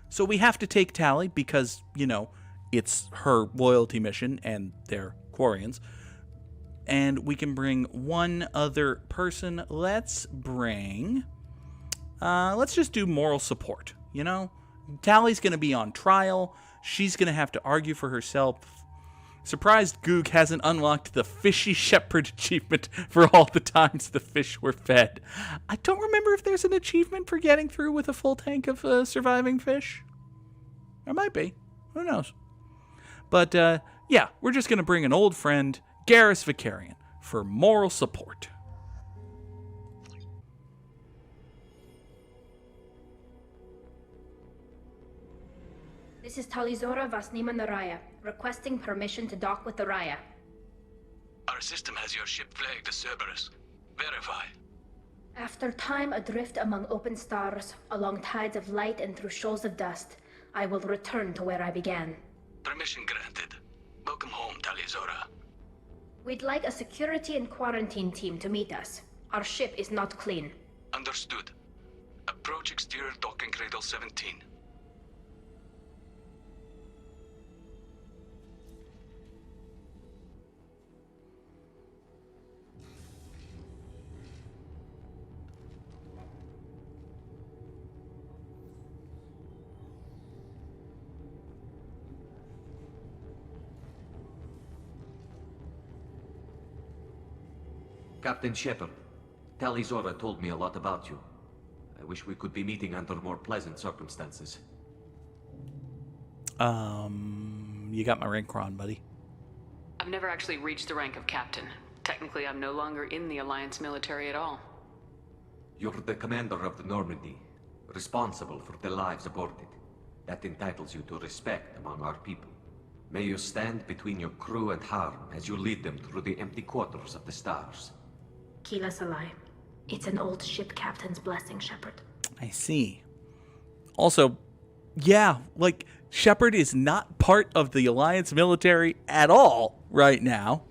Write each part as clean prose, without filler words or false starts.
So we have to take Tali because, it's her loyalty mission and they're Quarians. And we can bring one other person. Let's just do moral support, Tali's going to be on trial. She's going to have to argue for herself. Surprised Goog hasn't unlocked the Fishy Shepherd achievement for all the times the fish were fed. I don't remember if there's an achievement for getting through with a full tank of surviving fish. There might be. Who knows? But, yeah, we're just going to bring an old friend, Garrus Vicarian, for moral support. This is Talizora Vasnima Naraya, requesting permission to dock with the Raya. Our system has your ship flagged as Cerberus. Verify. After time adrift among open stars, along tides of light and through shoals of dust, I will return to where I began. Permission granted. Welcome home, Talizora. We'd like a security and quarantine team to meet us. Our ship is not clean. Understood. Approach exterior docking cradle 17. Captain Shepard, Talizora told me a lot about you. I wish we could be meeting under more pleasant circumstances. You got my rank wrong, buddy. I've never actually reached the rank of captain. Technically, I'm no longer in the Alliance military at all. You're the commander of the Normandy, responsible for the lives aborted. That entitles you to respect among our people. May you stand between your crew and harm as you lead them through the empty quarters of the stars. Kila Salai. It's an old ship captain's blessing, Shepard. I see. Also, yeah, Shepard is not part of the Alliance military at all right now.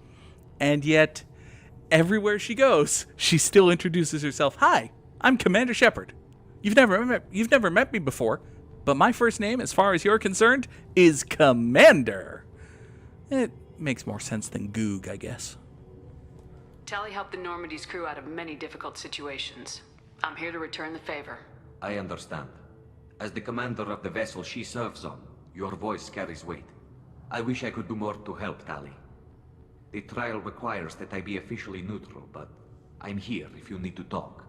And yet, everywhere she goes, she still introduces herself. Hi, I'm Commander Shepard. You've never met me before, but my first name, as far as you're concerned, is Commander. It makes more sense than Goog, I guess. Tali helped the Normandy's crew out of many difficult situations. I'm here to return the favor. I understand. As the commander of the vessel she serves on, your voice carries weight. I wish I could do more to help Tali. The trial requires that I be officially neutral, but I'm here if you need to talk.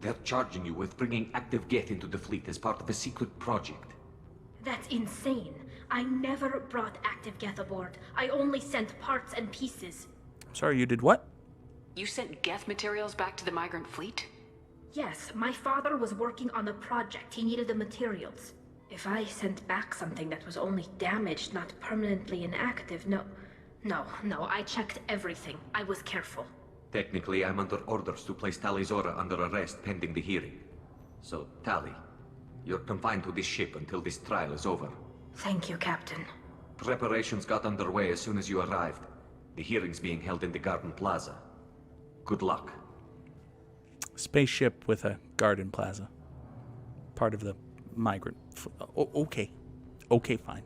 They're charging you with bringing active Geth into the fleet as part of a secret project. That's insane. I never brought active Geth aboard. I only sent parts and pieces. Sorry, you did what? You sent Geth materials back to the migrant fleet? Yes, my father was working on a project. He needed the materials. If I sent back something that was only damaged, not permanently inactive, no, I checked everything. I was careful. Technically, I'm under orders to place Talizora under arrest pending the hearing. So, Tali, you're confined to this ship until this trial is over. Thank you, Captain. Preparations got underway as soon as you arrived. The hearing's being held in the Garden Plaza. Good luck. Spaceship with a garden plaza. Part of the migrant. Okay. Okay, fine.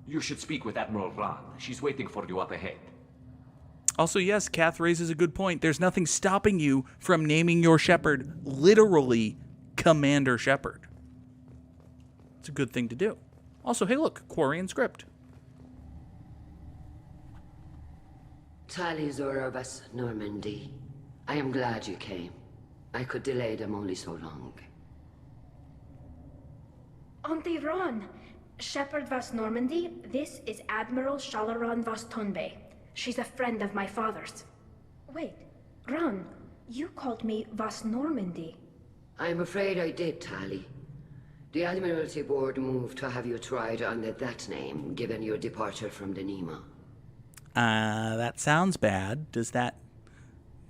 You should speak with Admiral Ran. She's waiting for you up ahead. Also, yes, Kath raises a good point. There's nothing stopping you from naming your Shepard literally Commander Shepard. It's a good thing to do. Also, hey look, Quarian script. Talizora Vas Normandy. I am glad you came. I could delay them only so long. Auntie Ron, Shepard Vas Normandy, this is Admiral Shalaran Vas Tonbe. She's a friend of my father's. Wait, Ron, you called me Vas Normandy. I'm afraid I did, Tali. The Admiralty Board moved to have you tried under that name, given your departure from the Nema. That sounds bad. Does that...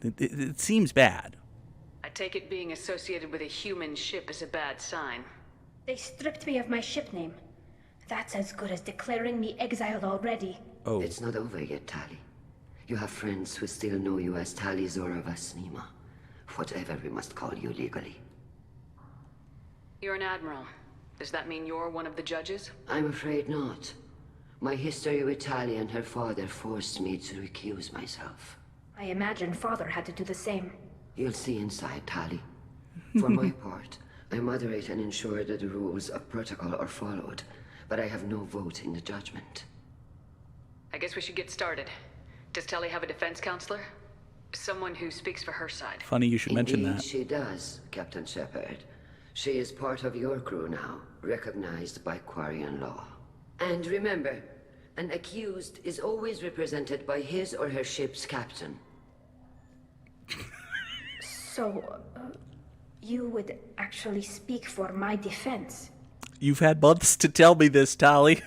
It seems bad. I take it being associated with a human ship is a bad sign. They stripped me of my ship name. That's as good as declaring me exiled already. Oh. It's not over yet, Tali. You have friends who still know you as Talizora Vas Nema. Whatever we must call you legally. You're an admiral. Does that mean you're one of the judges? I'm afraid not. My history with Tali and her father forced me to recuse myself. I imagine father had to do the same. You'll see inside, Tali. For my part, I moderate and ensure that the rules of protocol are followed, but I have no vote in the judgment. I guess we should get started. Does Tali have a defense counselor? Someone who speaks for her side. Funny you should mention Indeed, that. she does, Captain Shepard. She is part of your crew now, recognized by Quarian law. And remember, an accused is always represented by his or her ship's captain. So, you would actually speak for my defense? You've had months to tell me this, Tali.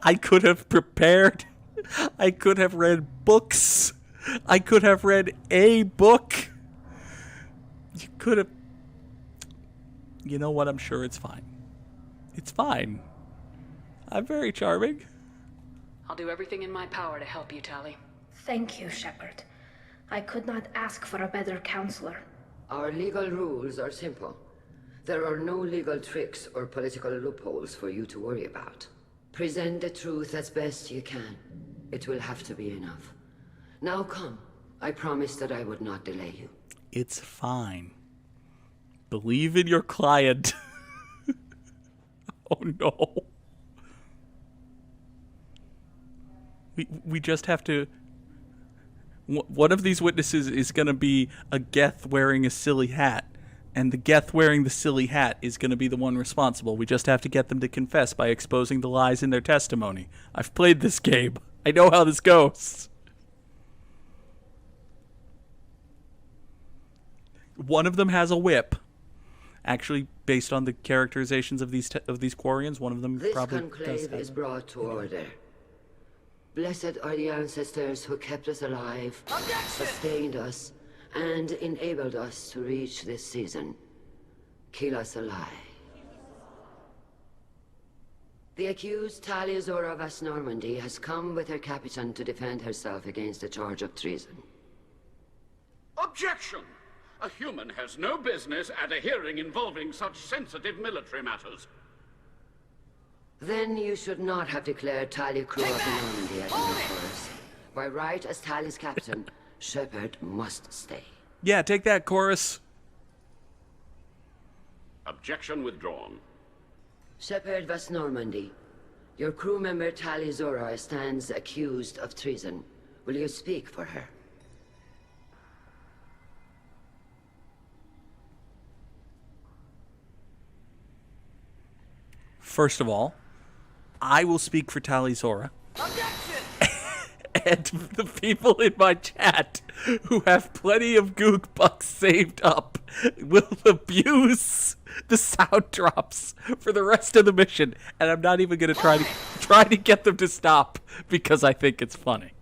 I could have prepared. I could have read books. I could have read a book. You could have... You know what? I'm sure it's fine. It's fine. I'm very charming. I'll do everything in my power to help you, Tali. Thank you, Shepard. I could not ask for a better counselor. Our legal rules are simple. There are no legal tricks or political loopholes for you to worry about. Present the truth as best you can. It will have to be enough. Now come. I promised that I would not delay you. It's fine. Believe in your client. Oh no. We just have to... One of these witnesses is going to be a Geth wearing a silly hat. And the Geth wearing the silly hat is going to be the one responsible. We just have to get them to confess by exposing the lies in their testimony. I've played this game. I know how this goes. One of them has a whip. Actually, based on the characterizations of these Quarians, one of them This probably conclave does is brought to order. Blessed are the ancestors who kept us alive, sustained us, and enabled us to reach this season. Keep us alive. The accused Tali Zora Vas Normandy has come with her captain to defend herself against the charge of treason. Objection! A human has no business at a hearing involving such sensitive military matters. Then you should not have declared Tali crew of the Normandy as members. By right as Tali's captain, Shepard must stay. Yeah, take that, Chorus. Objection withdrawn. Shepard Vas Normandy, your crew member Tali Zora stands accused of treason. Will you speak for her? First of all, I will speak for Tali Zora. And the people in my chat who have plenty of Goog bucks saved up will abuse the sound drops for the rest of the mission, and I'm not even going to try to get them to stop because I think it's funny.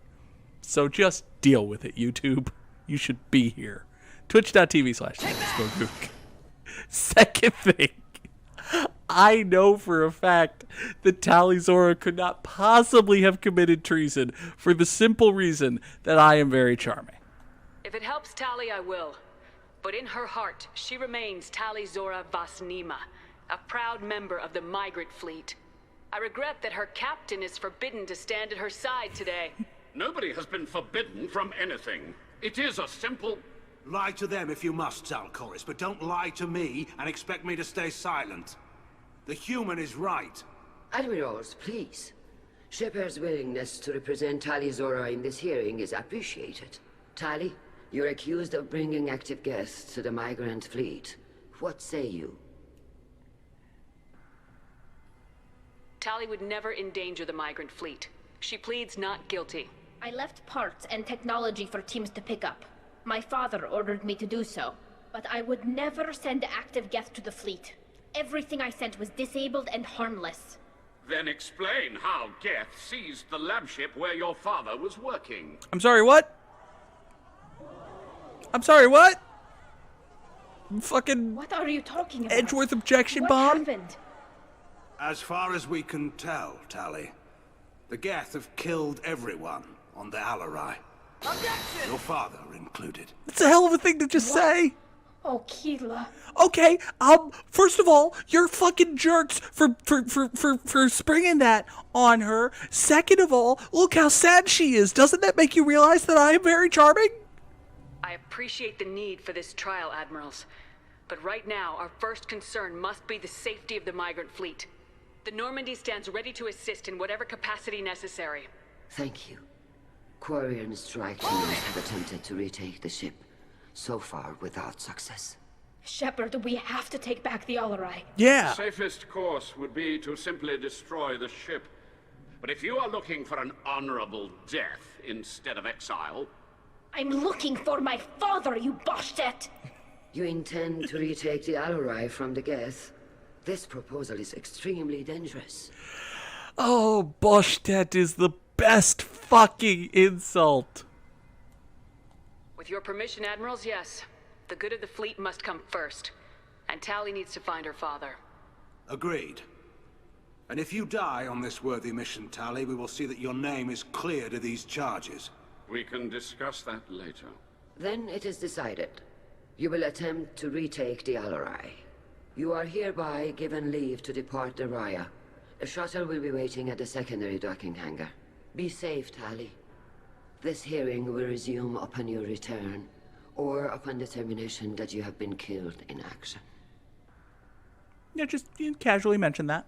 So just deal with it, YouTube. You should be here. Twitch.tv/Goog. Second thing. I know for a fact that Tali Zora could not possibly have committed treason for the simple reason that I am very charming. If it helps Tali, I will. But in her heart, she remains Tali Zora Vas Nima, a proud member of the migrant fleet. I regret that her captain is forbidden to stand at her side today. Nobody has been forbidden from anything. It is a simple... Lie to them if you must, Zalcoris, but don't lie to me and expect me to stay silent. The human is right. Admirals, please. Shepard's willingness to represent Tali Zora in this hearing is appreciated. Tali, you're accused of bringing active guests to the migrant fleet. What say you? Tali would never endanger the migrant fleet. She pleads not guilty. I left parts and technology for teams to pick up. My father ordered me to do so, but I would never send active guests to the fleet. Everything I sent was disabled and harmless. Then explain how Geth seized the lab ship where your father was working. I'm sorry, what? I'm sorry, what? Fucking What are you talking about? Edgeworth objection What bomb? happened? As far as we can tell, Tali, the Geth have killed everyone on the Alarai. Your father included. That's a hell of a thing to just say. Oh, Keela. Okay, first of all, you're fucking jerks for springing that on her. Second of all, look how sad she is. Doesn't that make you realize that I am very charming? I appreciate the need for this trial, Admirals. But right now, our first concern must be the safety of the migrant fleet. The Normandy stands ready to assist in whatever capacity necessary. Thank you. Quarian strike teams have attempted to retake the ship, so far without success. Shepard, we have to take back the Alarai. Yeah. The safest course would be to simply destroy the ship. But if you are looking for an honorable death instead of exile... I'm looking for my father, you bastet! You intend to retake the Alarai from the Geth? This proposal is extremely dangerous. Oh, Boschtet is the best fucking insult. With your permission, Admirals, yes. The good of the fleet must come first. And Tali needs to find her father. Agreed. And if you die on this worthy mission, Tali, we will see that your name is cleared of these charges. We can discuss that later. Then it is decided. You will attempt to retake the Alarai. You are hereby given leave to depart the Raya. A shuttle will be waiting at the secondary docking hangar. Be safe, Tali. This hearing will resume upon your return, or upon determination that you have been killed in action. Yeah, just casually mention that.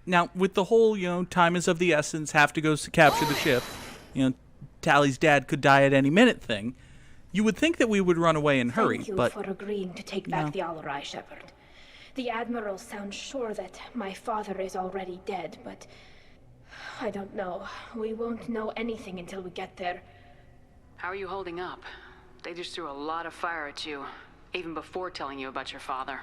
Now, with the whole, time is of the essence, have to go capture the ship, Tali's dad could die at any minute thing, you would think that we would run away and hurry, Thank you but... for agreeing to take back the Alarai, Shepard. The Admiral sounds sure that my father is already dead, but... I don't know. We won't know anything until we get there. How are you holding up? They just threw a lot of fire at you, even before telling you about your father.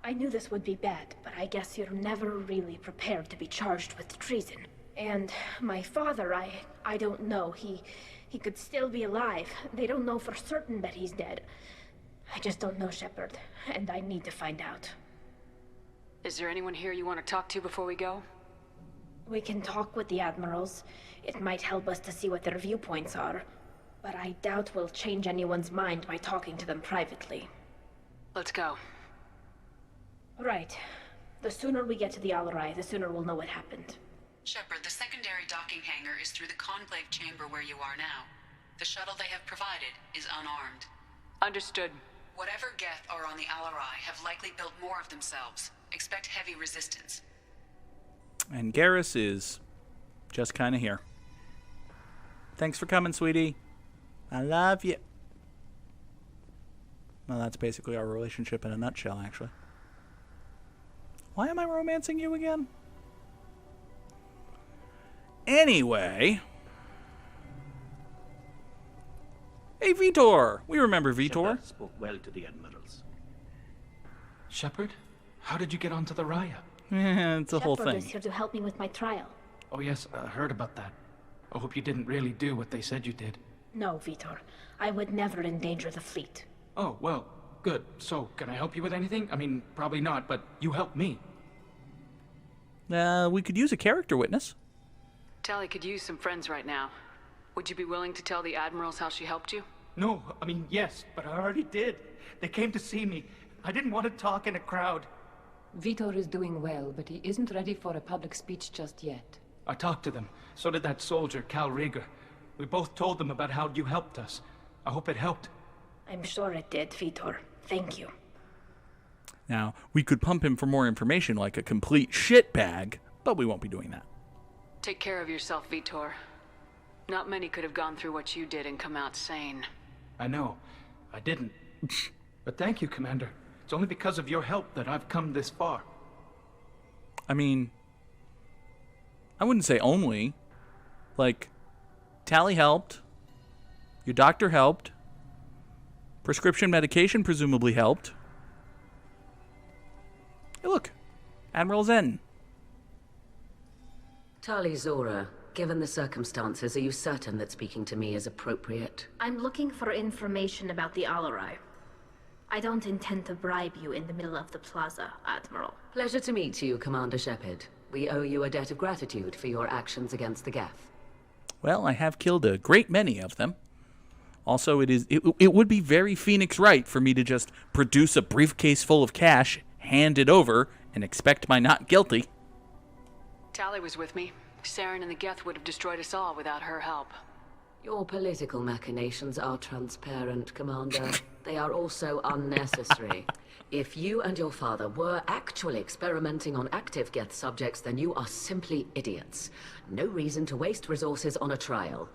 I knew this would be bad, but I guess you're never really prepared to be charged with treason. And my father, I don't know. He could still be alive. They don't know for certain that he's dead. I just don't know, Shepard, and I need to find out. Is there anyone here you want to talk to before we go? We can talk with the Admirals. It might help us to see what their viewpoints are. But I doubt we'll change anyone's mind by talking to them privately. Let's go. Right. The sooner we get to the Alarai, the sooner we'll know what happened. Shepard, the secondary docking hangar is through the conclave chamber where you are now. The shuttle they have provided is unarmed. Understood. Whatever Geth are on the Alarai have likely built more of themselves. Expect heavy resistance. And Garrus is just kind of here. Thanks for coming, sweetie. I love you. Well, that's basically our relationship in a nutshell, actually. Why am I romancing you again? Anyway. Hey, Vitor. We remember Vitor. Shepard spoke well to the admirals. Shepard, how did you get onto the Raya? It's a whole Shepard thing. is here to help me with my trial. Oh yes, I heard about that. I hope you didn't really do what they said you did. No, Vitor. I would never endanger the fleet. Oh, well, good. So, can I help you with anything? I mean, probably not, but you helped me. We could use a character witness. Tali could use some friends right now. Would you be willing to tell the Admirals how she helped you? No, I mean, yes, but I already did. They came to see me. I didn't want to talk in a crowd. Vitor is doing well, but he isn't ready for a public speech just yet. I talked to them. So did that soldier, Cal Rieger. We both told them about how you helped us. I hope it helped. I'm sure it did, Vitor. Thank you. Now, we could pump him for more information like a complete shitbag, but we won't be doing that. Take care of yourself, Vitor. Not many could have gone through what you did and come out sane. I know. I didn't. But thank you, Commander. It's only because of your help that I've come this far. I mean, I wouldn't say only. Like, Tali helped. Your doctor helped. Prescription medication presumably helped. Hey, look. Admiral Zen. Tali Zora, given the circumstances, are you certain that speaking to me is appropriate? I'm looking for information about the Alarai. I don't intend to bribe you in the middle of the plaza, Admiral. Pleasure to meet you, Commander Shepard. We owe you a debt of gratitude for your actions against the Geth. Well, I have killed a great many of them. Also, it would be very Phoenix Wright for me to just produce a briefcase full of cash, hand it over, and expect my not guilty. Tali was with me. Saren and the Geth would have destroyed us all without her help. Your political machinations are transparent, Commander. They are also unnecessary. If you and your father were actually experimenting on active Geth subjects, then you are simply idiots. No reason to waste resources on a trial.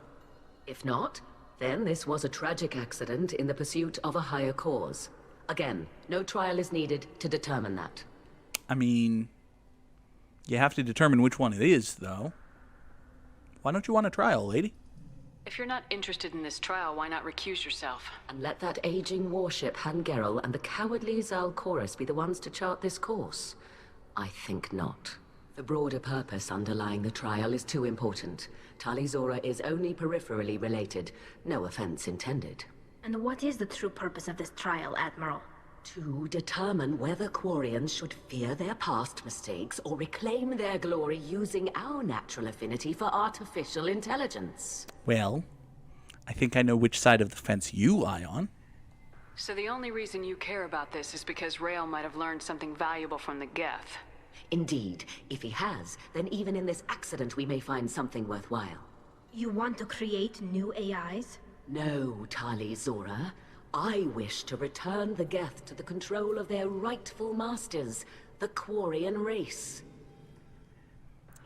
If not, then this was a tragic accident in the pursuit of a higher cause. Again, no trial is needed to determine that. I mean, you have to determine which one it is, though. Why don't you want a trial, lady? If you're not interested in this trial, why not recuse yourself? And let that aging warship, Han-Gerrel, and the cowardly Zal-Chorus be the ones to chart this course? I think not. The broader purpose underlying the trial is too important. Tali Zora is only peripherally related. No offense intended. And what is the true purpose of this trial, Admiral? To determine whether Quarians should fear their past mistakes or reclaim their glory using our natural affinity for artificial intelligence. Well, I think I know which side of the fence you lie on. So the only reason you care about this is because Rael might have learned something valuable from the Geth. Indeed. If he has, then even in this accident we may find something worthwhile. You want to create new AIs? No, Tali Zora. I wish to return the Geth to the control of their rightful masters, the Quarian race.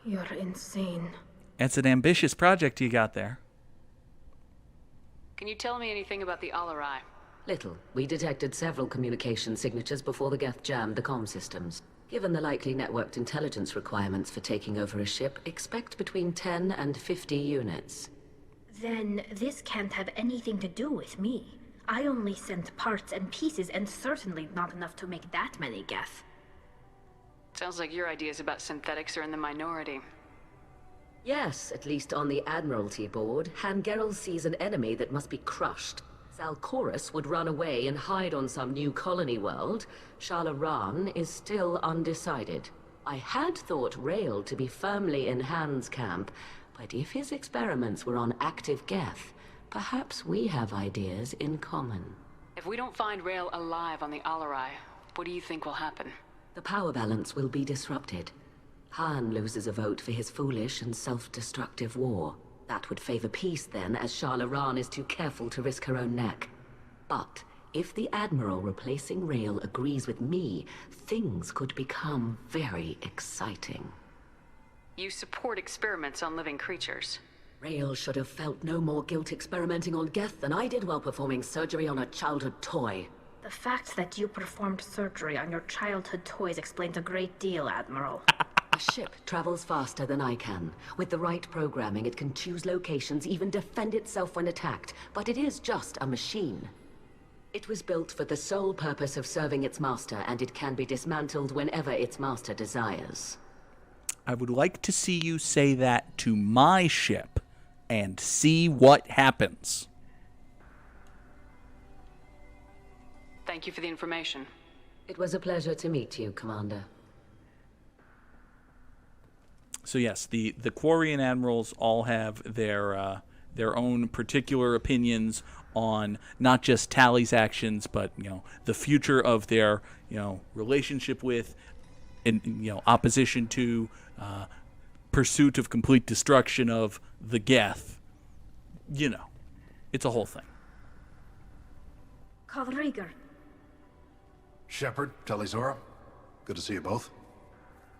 You're insane. It's an ambitious project you got there. Can you tell me anything about the Alarai? Little. We detected several communication signatures before the Geth jammed the comm systems. Given the likely networked intelligence requirements for taking over a ship, expect between 10 and 50 units. Then this can't have anything to do with me. I only sent parts and pieces, and certainly not enough to make that many Geth. Sounds like your ideas about synthetics are in the minority. Yes, at least on the Admiralty board, Han-Gerrel sees an enemy that must be crushed. Zal-Chorus would run away and hide on some new colony world. Shala-Ran is still undecided. I had thought Rael to be firmly in Han's camp, but if his experiments were on active Geth, perhaps we have ideas in common. If we don't find Rael alive on the Alarai, what do you think will happen? The power balance will be disrupted. Han loses a vote for his foolish and self-destructive war. That would favor peace then, as Shala-Ran is too careful to risk her own neck. But if the Admiral replacing Rael agrees with me, things could become very exciting. You support experiments on living creatures. Rael should have felt no more guilt experimenting on Geth than I did while performing surgery on a childhood toy. The fact that you performed surgery on your childhood toys explains a great deal, Admiral. A ship travels faster than I can. With the right programming, it can choose locations, even defend itself when attacked. But it is just a machine. It was built for the sole purpose of serving its master, and it can be dismantled whenever its master desires. I would like to see you say that to my ship and see what happens. Thank you for the information. It was a pleasure to meet you, Commander. So yes, the Quarian admirals all have their own particular opinions on not just Tali's actions, but the future of their relationship with, and opposition to, pursuit of complete destruction of the Geth. It's a whole thing. Rieger. Shepard, Tali Zora. Good to see you both.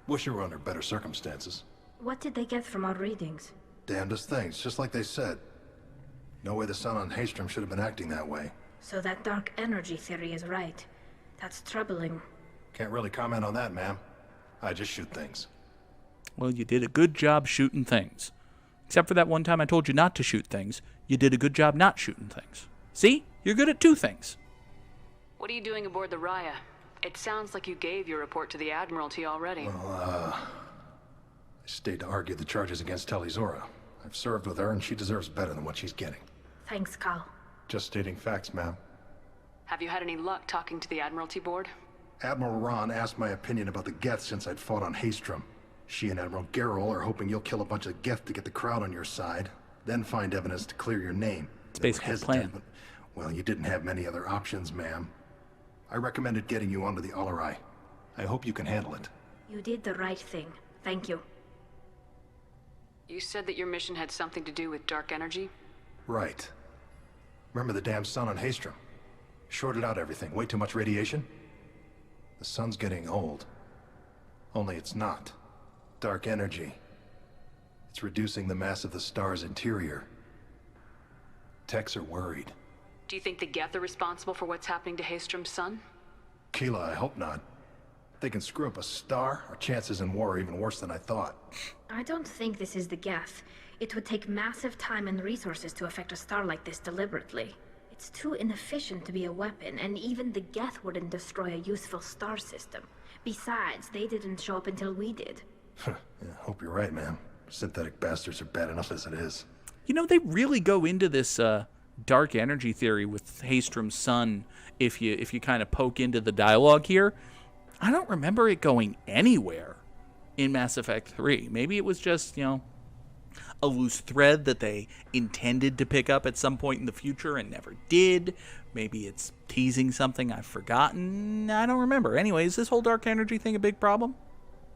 Wish you were under better circumstances. What did they get from our readings? Damnedest things, just like they said. No way the sun on Haystrom should have been acting that way. So that dark energy theory is right. That's troubling. Can't really comment on that, ma'am. I just shoot things. Well, you did a good job shooting things. Except for that one time I told you not to shoot things. You did a good job not shooting things. See? You're good at two things. What are you doing aboard the Raya? It sounds like you gave your report to the Admiralty already. Well, I stayed to argue the charges against Tali Zora. I've served with her, and she deserves better than what she's getting. Thanks, Cal. Just stating facts, ma'am. Have you had any luck talking to the Admiralty board? Admiral Ron asked my opinion about the Geth since I'd fought on Haystrom. She and Admiral Gerrel are hoping you'll kill a bunch of Geth to get the crowd on your side, then find evidence to clear your name. It's basically a plan. Well, you didn't have many other options, ma'am. I recommended getting you onto the Alarai. I hope you can handle it. You did the right thing. Thank you. You said that your mission had something to do with dark energy? Right. Remember the damn sun on Haestrom? Shorted out everything. Way too much radiation? The sun's getting old. Only it's not. Dark energy. It's reducing the mass of the star's interior. Techs are worried. Do you think the Geth are responsible for what's happening to Haestrom's sun? Keela, I hope not. If they can screw up a star, our chances in war are even worse than I thought. I don't think this is the Geth. It would take massive time and resources to affect a star like this deliberately. It's too inefficient to be a weapon, and even the Geth wouldn't destroy a useful star system. Besides, they didn't show up until we did. Yeah, hope you're right, man. Synthetic bastards are bad enough as it is. You know, they really go into this dark energy theory with Haestrom's sun if you kind of poke into the dialogue here. I don't remember it going anywhere in Mass Effect 3. Maybe it was just, a loose thread that they intended to pick up at some point in the future and never did. Maybe it's teasing something I've forgotten. I don't remember. Anyway, is this whole dark energy thing a big problem?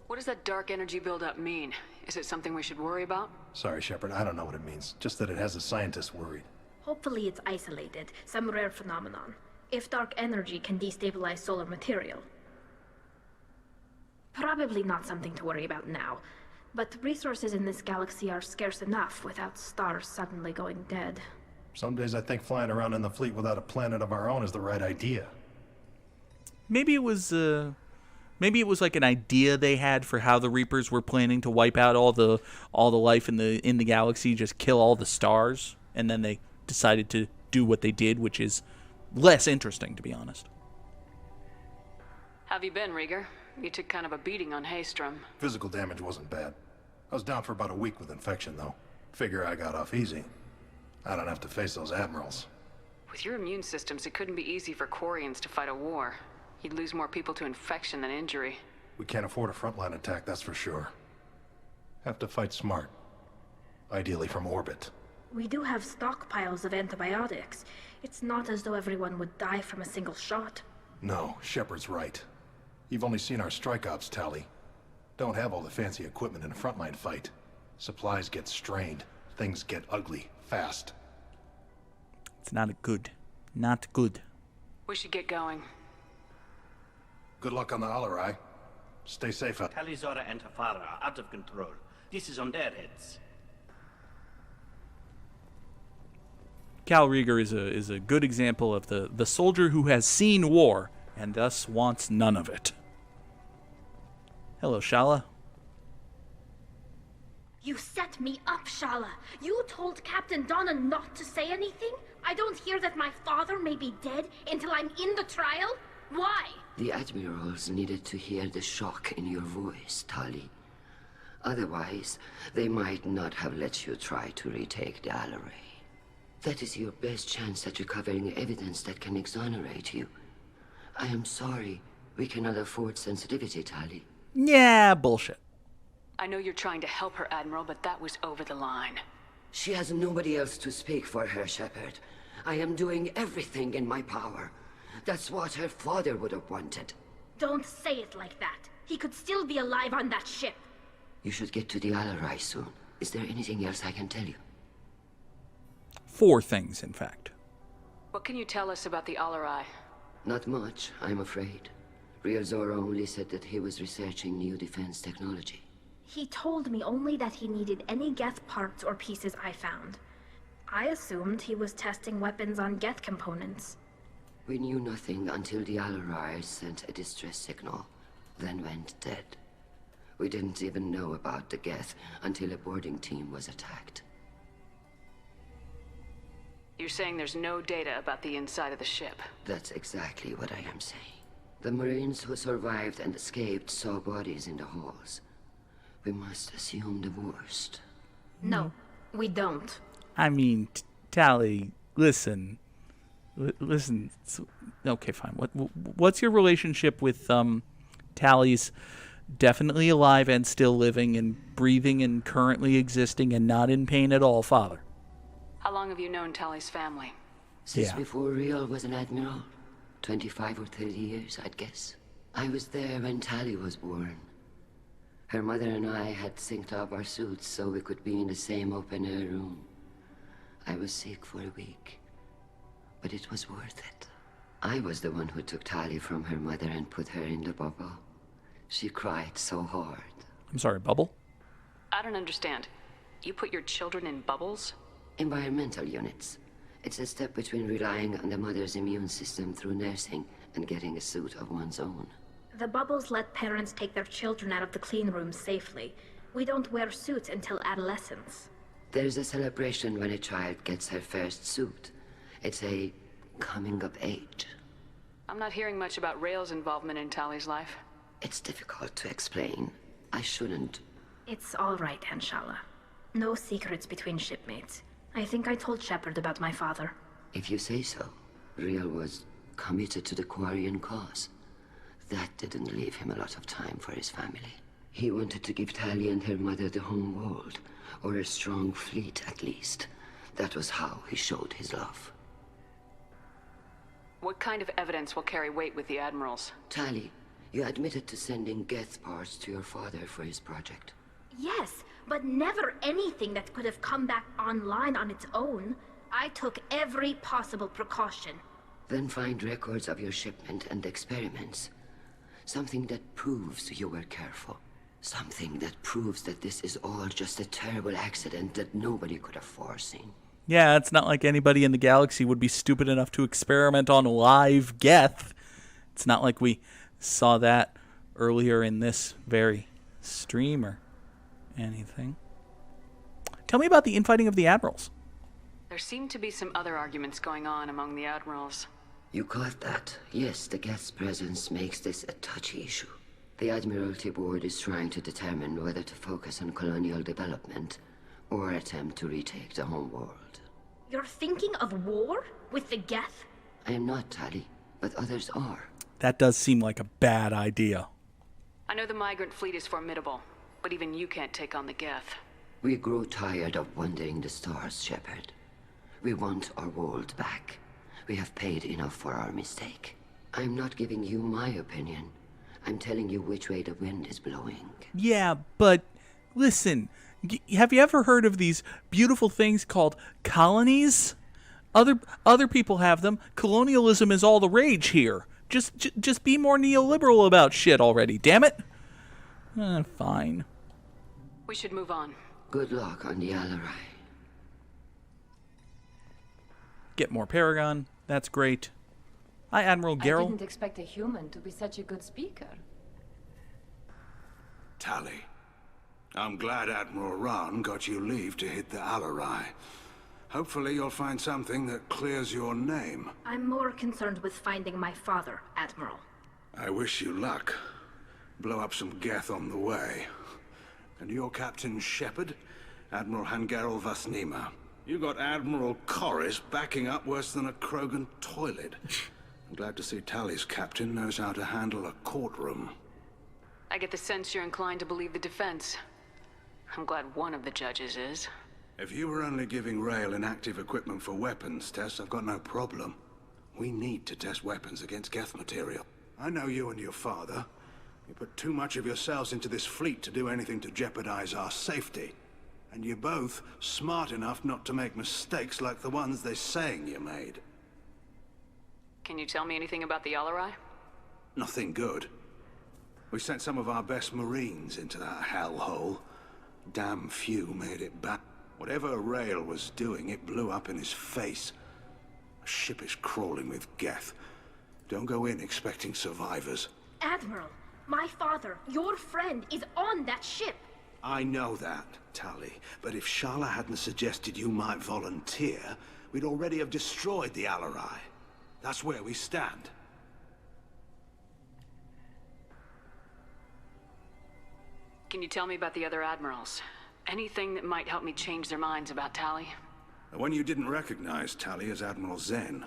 What does that dark energy buildup mean? Is it something we should worry about? Sorry, Shepard, I don't know what it means. Just that it has the scientists worried. Hopefully it's isolated, some rare phenomenon. If dark energy can destabilize solar material. Probably not something to worry about now. But resources in this galaxy are scarce enough without stars suddenly going dead. Some days I think flying around in the fleet without a planet of our own is the right idea. Maybe it was like an idea they had for how the Reapers were planning to wipe out all the life in the galaxy, just kill all the stars, and then they decided to do what they did, which is less interesting, to be honest. Have you been, Rieger? You took kind of a beating on Haestrom. Physical damage wasn't bad. I was down for about a week with infection, though. Figure I got off easy. I don't have to face those admirals. With your immune systems, it couldn't be easy for Quarians to fight a war. You'd lose more people to infection than injury. We can't afford a frontline attack, that's for sure. Have to fight smart. Ideally from orbit. We do have stockpiles of antibiotics. It's not as though everyone would die from a single shot. No, Shepard's right. You've only seen our strike ops, Tali. Don't have all the fancy equipment in a frontline fight. Supplies get strained. Things get ugly, fast. It's not good. Not good. We should get going. Good luck on the Alarai. Stay safe out. Tali, Zora, and Tafara are out of control. This is on their heads. Cal Rieger is a good example of the soldier who has seen war and thus wants none of it. Hello, Shala. You set me up, Shala. You told Captain Donna not to say anything? I don't hear that my father may be dead until I'm in the trial? Why? The admirals needed to hear the shock in your voice, Tali. Otherwise, they might not have let you try to retake the Alarai. That is your best chance at recovering evidence that can exonerate you. I am sorry. We cannot afford sensitivity, Tali. Yeah, bullshit. I know you're trying to help her, Admiral, but that was over the line. She has nobody else to speak for her, Shepard. I am doing everything in my power. That's what her father would have wanted. Don't say it like that. He could still be alive on that ship. You should get to the Alarai soon. Is there anything else I can tell you? 4 things, in fact. What can you tell us about the Alarai? Not much, I'm afraid. Real Zora only said that he was researching new defense technology. He told me only that he needed any Geth parts or pieces I found. I assumed he was testing weapons on Geth components. We knew nothing until the Alarai sent a distress signal, then went dead. We didn't even know about the Geth until a boarding team was attacked. You're saying there's no data about the inside of the ship? That's exactly what I am saying. The Marines who survived and escaped saw bodies in the halls. We must assume the worst. No, we don't. I mean, Tali, listen. Listen. Okay, fine. What's your relationship with Tali's definitely alive and still living and breathing and currently existing and not in pain at all father? How long have you known Tali's family? Since before Rael was an admiral. 25 or 30 years, I'd guess. I was there when Tali was born. Her mother and I had synced up our suits so we could be in the same open-air room. I was sick for a week, but it was worth it. I was the one who took Tali from her mother and put her in the bubble. She cried so hard. I'm sorry, bubble? I don't understand. You put your children in bubbles? Environmental units. It's a step between relying on the mother's immune system through nursing and getting a suit of one's own. The bubbles let parents take their children out of the clean rooms safely. We don't wear suits until adolescence. There's a celebration when a child gets her first suit. It's a coming of age. I'm not hearing much about Rael's involvement in Tali's life. It's difficult to explain. I shouldn't. It's all right, Anshala. No secrets between shipmates. I think I told Shepard about my father. If you say so. Rael was committed to the Quarian cause. That didn't leave him a lot of time for his family. He wanted to give Tali and her mother the home world, or a strong fleet at least. That was how he showed his love. What kind of evidence will carry weight with the admirals? Tali, you admitted to sending Geth parts to your father for his project. Yes, but never anything that could have come back online on its own. I took every possible precaution. Then find records of your shipment and experiments. Something that proves you were careful. Something that proves that this is all just a terrible accident that nobody could have foreseen. Yeah, it's not like anybody in the galaxy would be stupid enough to experiment on live Geth. It's not like we saw that earlier in this very stream or anything. Tell me about the infighting of the admirals. There seem to be some other arguments going on among the admirals. You caught that? Yes, the Geth's presence makes this a touchy issue. The Admiralty Board is trying to determine whether to focus on colonial development or attempt to retake the home world. You're thinking of war? With the Geth? I am not, Tali, but others are. That does seem like a bad idea. I know the migrant fleet is formidable, but even you can't take on the Geth. We grow tired of wandering the stars, Shepard. We want our world back. We have paid enough for our mistake. I'm not giving you my opinion. I'm telling you which way the wind is blowing. Yeah, but listen, have you ever heard of these beautiful things called colonies? Other people have them. Colonialism is all the rage here. Just be more neoliberal about shit already, damn it. Fine. We should move on. Good luck on the Alarai. Get more Paragon. That's great. Hi, Admiral I Geralt. didn't expect a human to be such a good speaker. Tali, I'm glad Admiral Rahn got you leave to hit the Alarai. Hopefully you'll find something that clears your name. I'm more concerned with finding my father, Admiral. I wish you luck. Blow up some Geth on the way. And your Captain Shepard, Admiral Hangarel Vasnima. You got Admiral Corris backing up worse than a Krogan toilet. I'm glad to see Tali's captain knows how to handle a courtroom. I get the sense you're inclined to believe the defense. I'm glad one of the judges is. If you were only giving Rael inactive equipment for weapons tests, I've got no problem. We need to test weapons against Geth material. I know you and your father. You put too much of yourselves into this fleet to do anything to jeopardize our safety. And you're both smart enough not to make mistakes like the ones they're saying you made. Can you tell me anything about the Alarai? Nothing good. We sent some of our best Marines into that hellhole. Damn few made it back. Whatever Rael was doing, it blew up in his face. A ship is crawling with Geth. Don't go in expecting survivors. Admiral, my father, your friend, is on that ship. I know that, Tali, but if Shala hadn't suggested you might volunteer, we'd already have destroyed the Alarai. That's where we stand. Can you tell me about the other admirals? Anything that might help me change their minds about Tali? The one you didn't recognize, Tali, is Admiral Zen.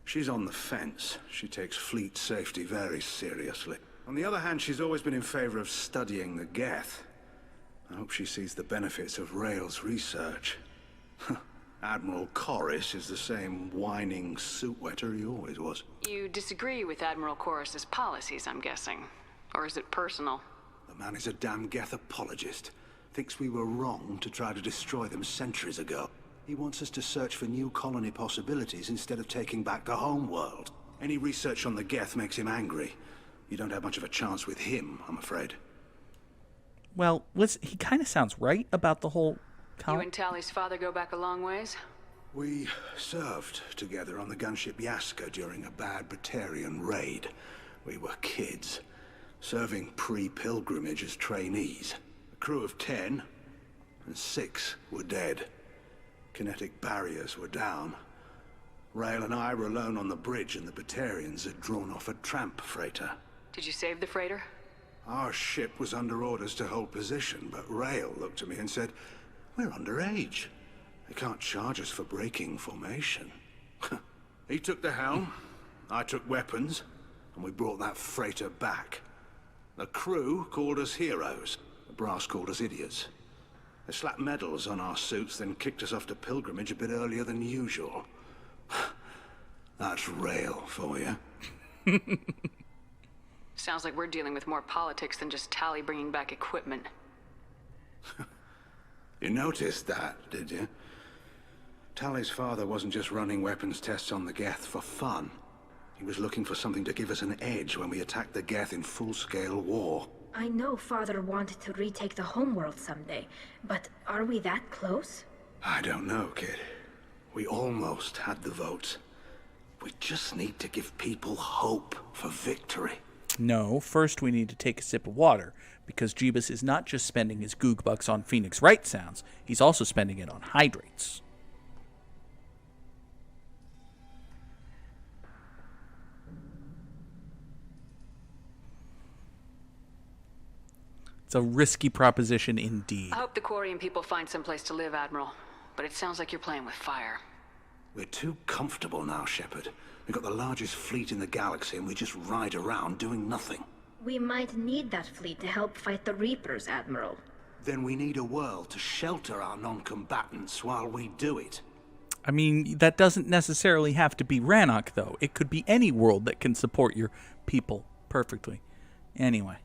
She's on the fence. She takes fleet safety very seriously. On the other hand, she's always been in favor of studying the Geth. I hope she sees the benefits of Rael's research. Admiral Corris is the same whining suit wetter he always was. You disagree with Admiral Corus's policies, I'm guessing. Or is it personal? The man is a damn Geth apologist. Thinks we were wrong to try to destroy them centuries ago. He wants us to search for new colony possibilities instead of taking back the home world. Any research on the Geth makes him angry. You don't have much of a chance with him, I'm afraid. Well, he kind of sounds right about the whole... You and Tali's father go back a long ways? We served together on the gunship Yaska during a bad Batarian raid. We were kids, serving pre-pilgrimage as trainees. A crew of 10, and 6 were dead. Kinetic barriers were down. Rael and I were alone on the bridge, and the Batarians had drawn off a tramp freighter. Did you save the freighter? Our ship was under orders to hold position, but Rael looked at me and said, "We're underage. They can't charge us for breaking formation." He took the helm, I took weapons, and we brought that freighter back. The crew called us heroes. The brass called us idiots. They slapped medals on our suits, then kicked us off to pilgrimage a bit earlier than usual. That's Rael for you. Sounds like we're dealing with more politics than just Tali bringing back equipment. You noticed that, did you? Tali's father wasn't just running weapons tests on the Geth for fun. He was looking for something to give us an edge when we attacked the Geth in full-scale war. I know Father wanted to retake the homeworld someday, but are we that close? I don't know, kid. We almost had the votes. We just need to give people hope for victory. No, first we need to take a sip of water, because Jeebus is not just spending his goog bucks on Phoenix Wright sounds, he's also spending it on hydrates. It's a risky proposition indeed. I hope the Quarian people find some place to live, Admiral. But it sounds like you're playing with fire. We're too comfortable now, Shepard. We've got the largest fleet in the galaxy and we just ride around doing nothing. We might need that fleet to help fight the Reapers, Admiral. Then we need a world to shelter our non-combatants while we do it. I mean, that doesn't necessarily have to be Rannoch, though. It could be any world that can support your people perfectly. Anyway.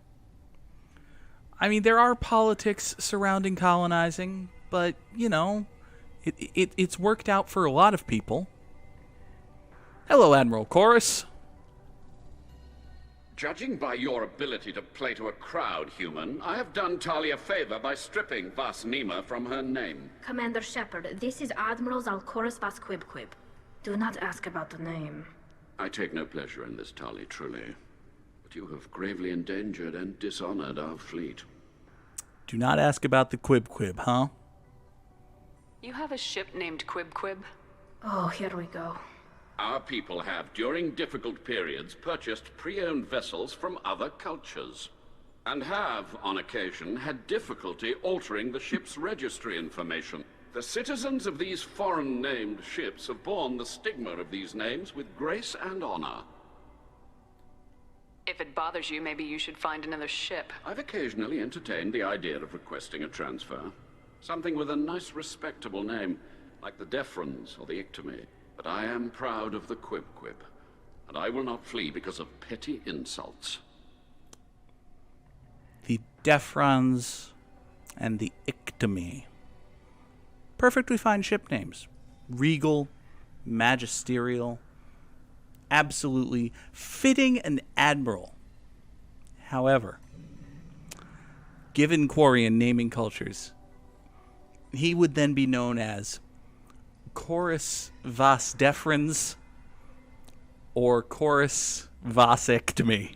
I mean, there are politics surrounding colonizing, but, you know, it's worked out for a lot of people. Hello, Admiral Corus. Judging by your ability to play to a crowd, human, I have done Tali a favor by stripping Vasnima from her name. Commander Shepard, this is Admiral Zalcorus Vasquibquib. Do not ask about the name. I take no pleasure in this, Tali, truly. But you have gravely endangered and dishonored our fleet. Do not ask about the Quib, huh? You have a ship named Quib? Oh, here we go. Our people have, during difficult periods, purchased pre-owned vessels from other cultures. And have, on occasion, had difficulty altering the ship's registry information. The citizens of these foreign-named ships have borne the stigma of these names with grace and honor. If it bothers you, maybe you should find another ship. I've occasionally entertained the idea of requesting a transfer. Something with a nice, respectable name, like the Defrons or the Ictomy. But I am proud of the Quib, and I will not flee because of petty insults. The Defrons and the Ictomy. Perfectly fine ship names. Regal, magisterial, absolutely fitting an admiral. However, given Quarian naming cultures, he would then be known as Chorus Vas Defrans or Chorus Vasectomy.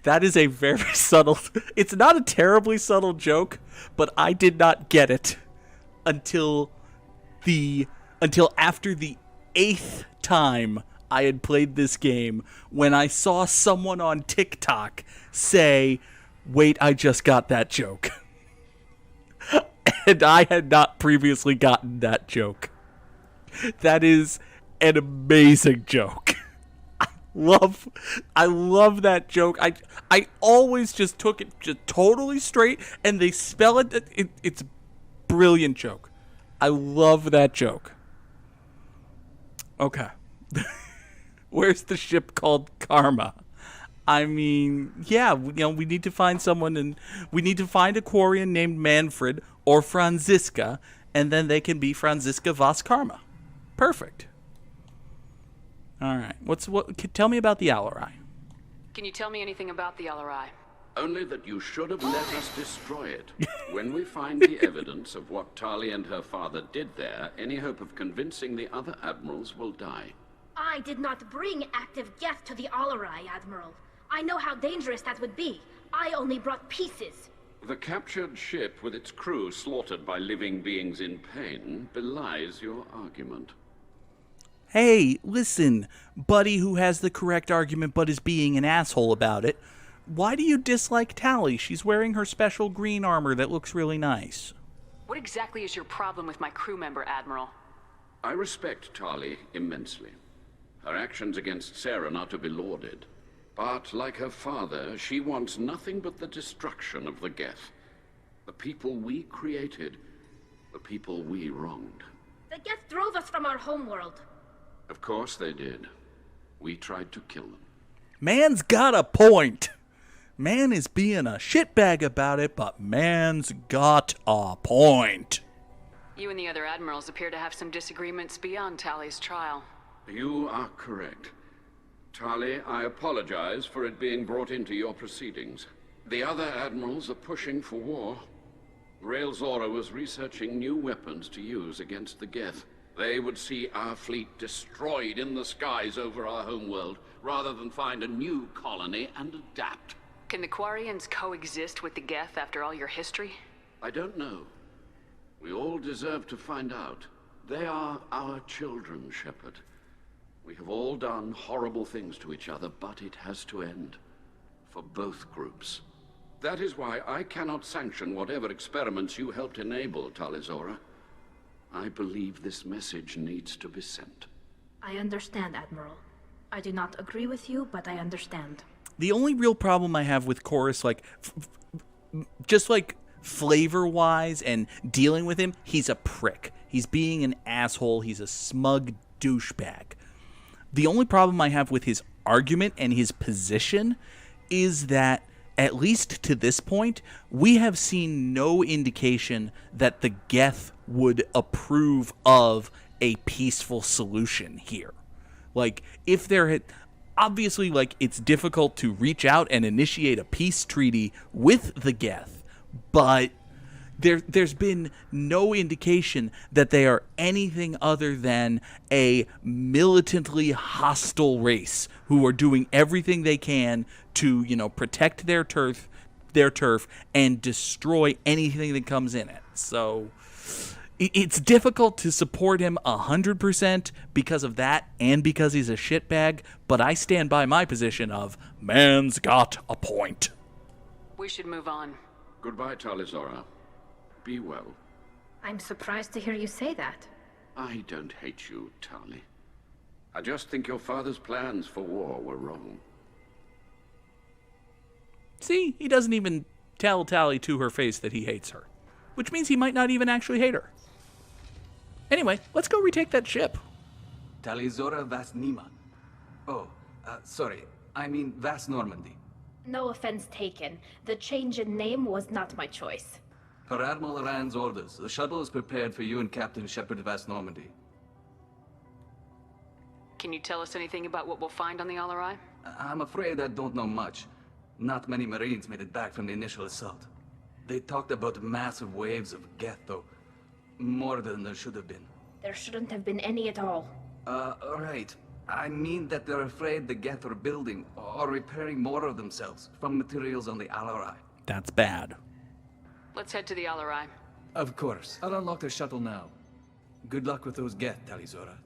That is a very subtle... It's not a terribly subtle joke, but I did not get it until after the 8th time I had played this game, when I saw someone on TikTok say, "Wait, I just got that joke." And I had not previously gotten that joke. That is an amazing joke. I love that joke. I always just took it just totally straight, and they spell it. It's a brilliant joke. I love that joke. Okay. Where's the ship called Karma? I mean, yeah, we need to find someone, and we need to find a Quarian named Manfred or Franziska, and then they can be Franziska Vos Karma. Perfect. All right. Tell me about the Alarai. Can you tell me anything about the Alarai? Only that you should have let us destroy it. When we find the evidence of what Tali and her father did there, any hope of convincing the other admirals will die. I did not bring active Geth to the Alarai, Admiral. I know how dangerous that would be. I only brought pieces. The captured ship with its crew slaughtered by living beings in pain belies your argument. Hey, listen, buddy who has the correct argument but is being an asshole about it. Why do you dislike Tali? She's wearing her special green armor that looks really nice. What exactly is your problem with my crew member, Admiral? I respect Tali immensely. Her actions against Saren are to be lauded. But, like her father, she wants nothing but the destruction of the Geth. The people we created. The people we wronged. The Geth drove us from our homeworld. Of course they did. We tried to kill them. Man's got a point. Man is being a shitbag about it, but man's got a point. You and the other admirals appear to have some disagreements beyond Tali's trial. You are correct. Tali, I apologize for it being brought into your proceedings. The other admirals are pushing for war. Rael-Zora was researching new weapons to use against the Geth. They would see our fleet destroyed in the skies over our homeworld, rather than find a new colony and adapt. Can the Quarians coexist with the Geth after all your history? I don't know. We all deserve to find out. They are our children, Shepard. We have all done horrible things to each other, but it has to end. For both groups. That is why I cannot sanction whatever experiments you helped enable, Tali-Zora. I believe this message needs to be sent. I understand, Admiral. I do not agree with you, but I understand. The only real problem I have with Chorus, like, just like flavor-wise and dealing with him, he's a prick. He's being an asshole. He's a smug douchebag. The only problem I have with his argument and his position is that, at least to this point, we have seen no indication that the Geth would approve of a peaceful solution here. Like, if there had... Obviously, like, it's difficult to reach out and initiate a peace treaty with the Geth, but there's been no indication that they are anything other than a militantly hostile race who are doing everything they can to, protect their turf and destroy anything that comes in it. So it's difficult to support him 100% because of that and because he's a shitbag, but I stand by my position of man's got a point. We should move on. Goodbye, Tali-Zora. Be well. I'm surprised to hear you say that. I don't hate you, Tali. I just think your father's plans for war were wrong. See, he doesn't even tell Tali to her face that he hates her, which means he might not even actually hate her. Anyway, let's go retake that ship. Tali-Zora Vas Nima. Oh, sorry. I mean Vas Normandy. No offense taken. The change in name was not my choice. Per Admiral Rand's orders, the shuttle is prepared for you and Captain Shepard Vas Normandy. Can you tell us anything about what we'll find on the Alarai? I'm afraid I don't know much. Not many Marines made it back from the initial assault. They talked about massive waves of Geth, though. More than there should have been. There shouldn't have been any at all. Right. I mean that they're afraid the Geth are building or repairing more of themselves from materials on the Alarai. That's bad. Let's head to the Alarai. Of course. I'll unlock the shuttle now. Good luck with those Geth, Tali-Zora.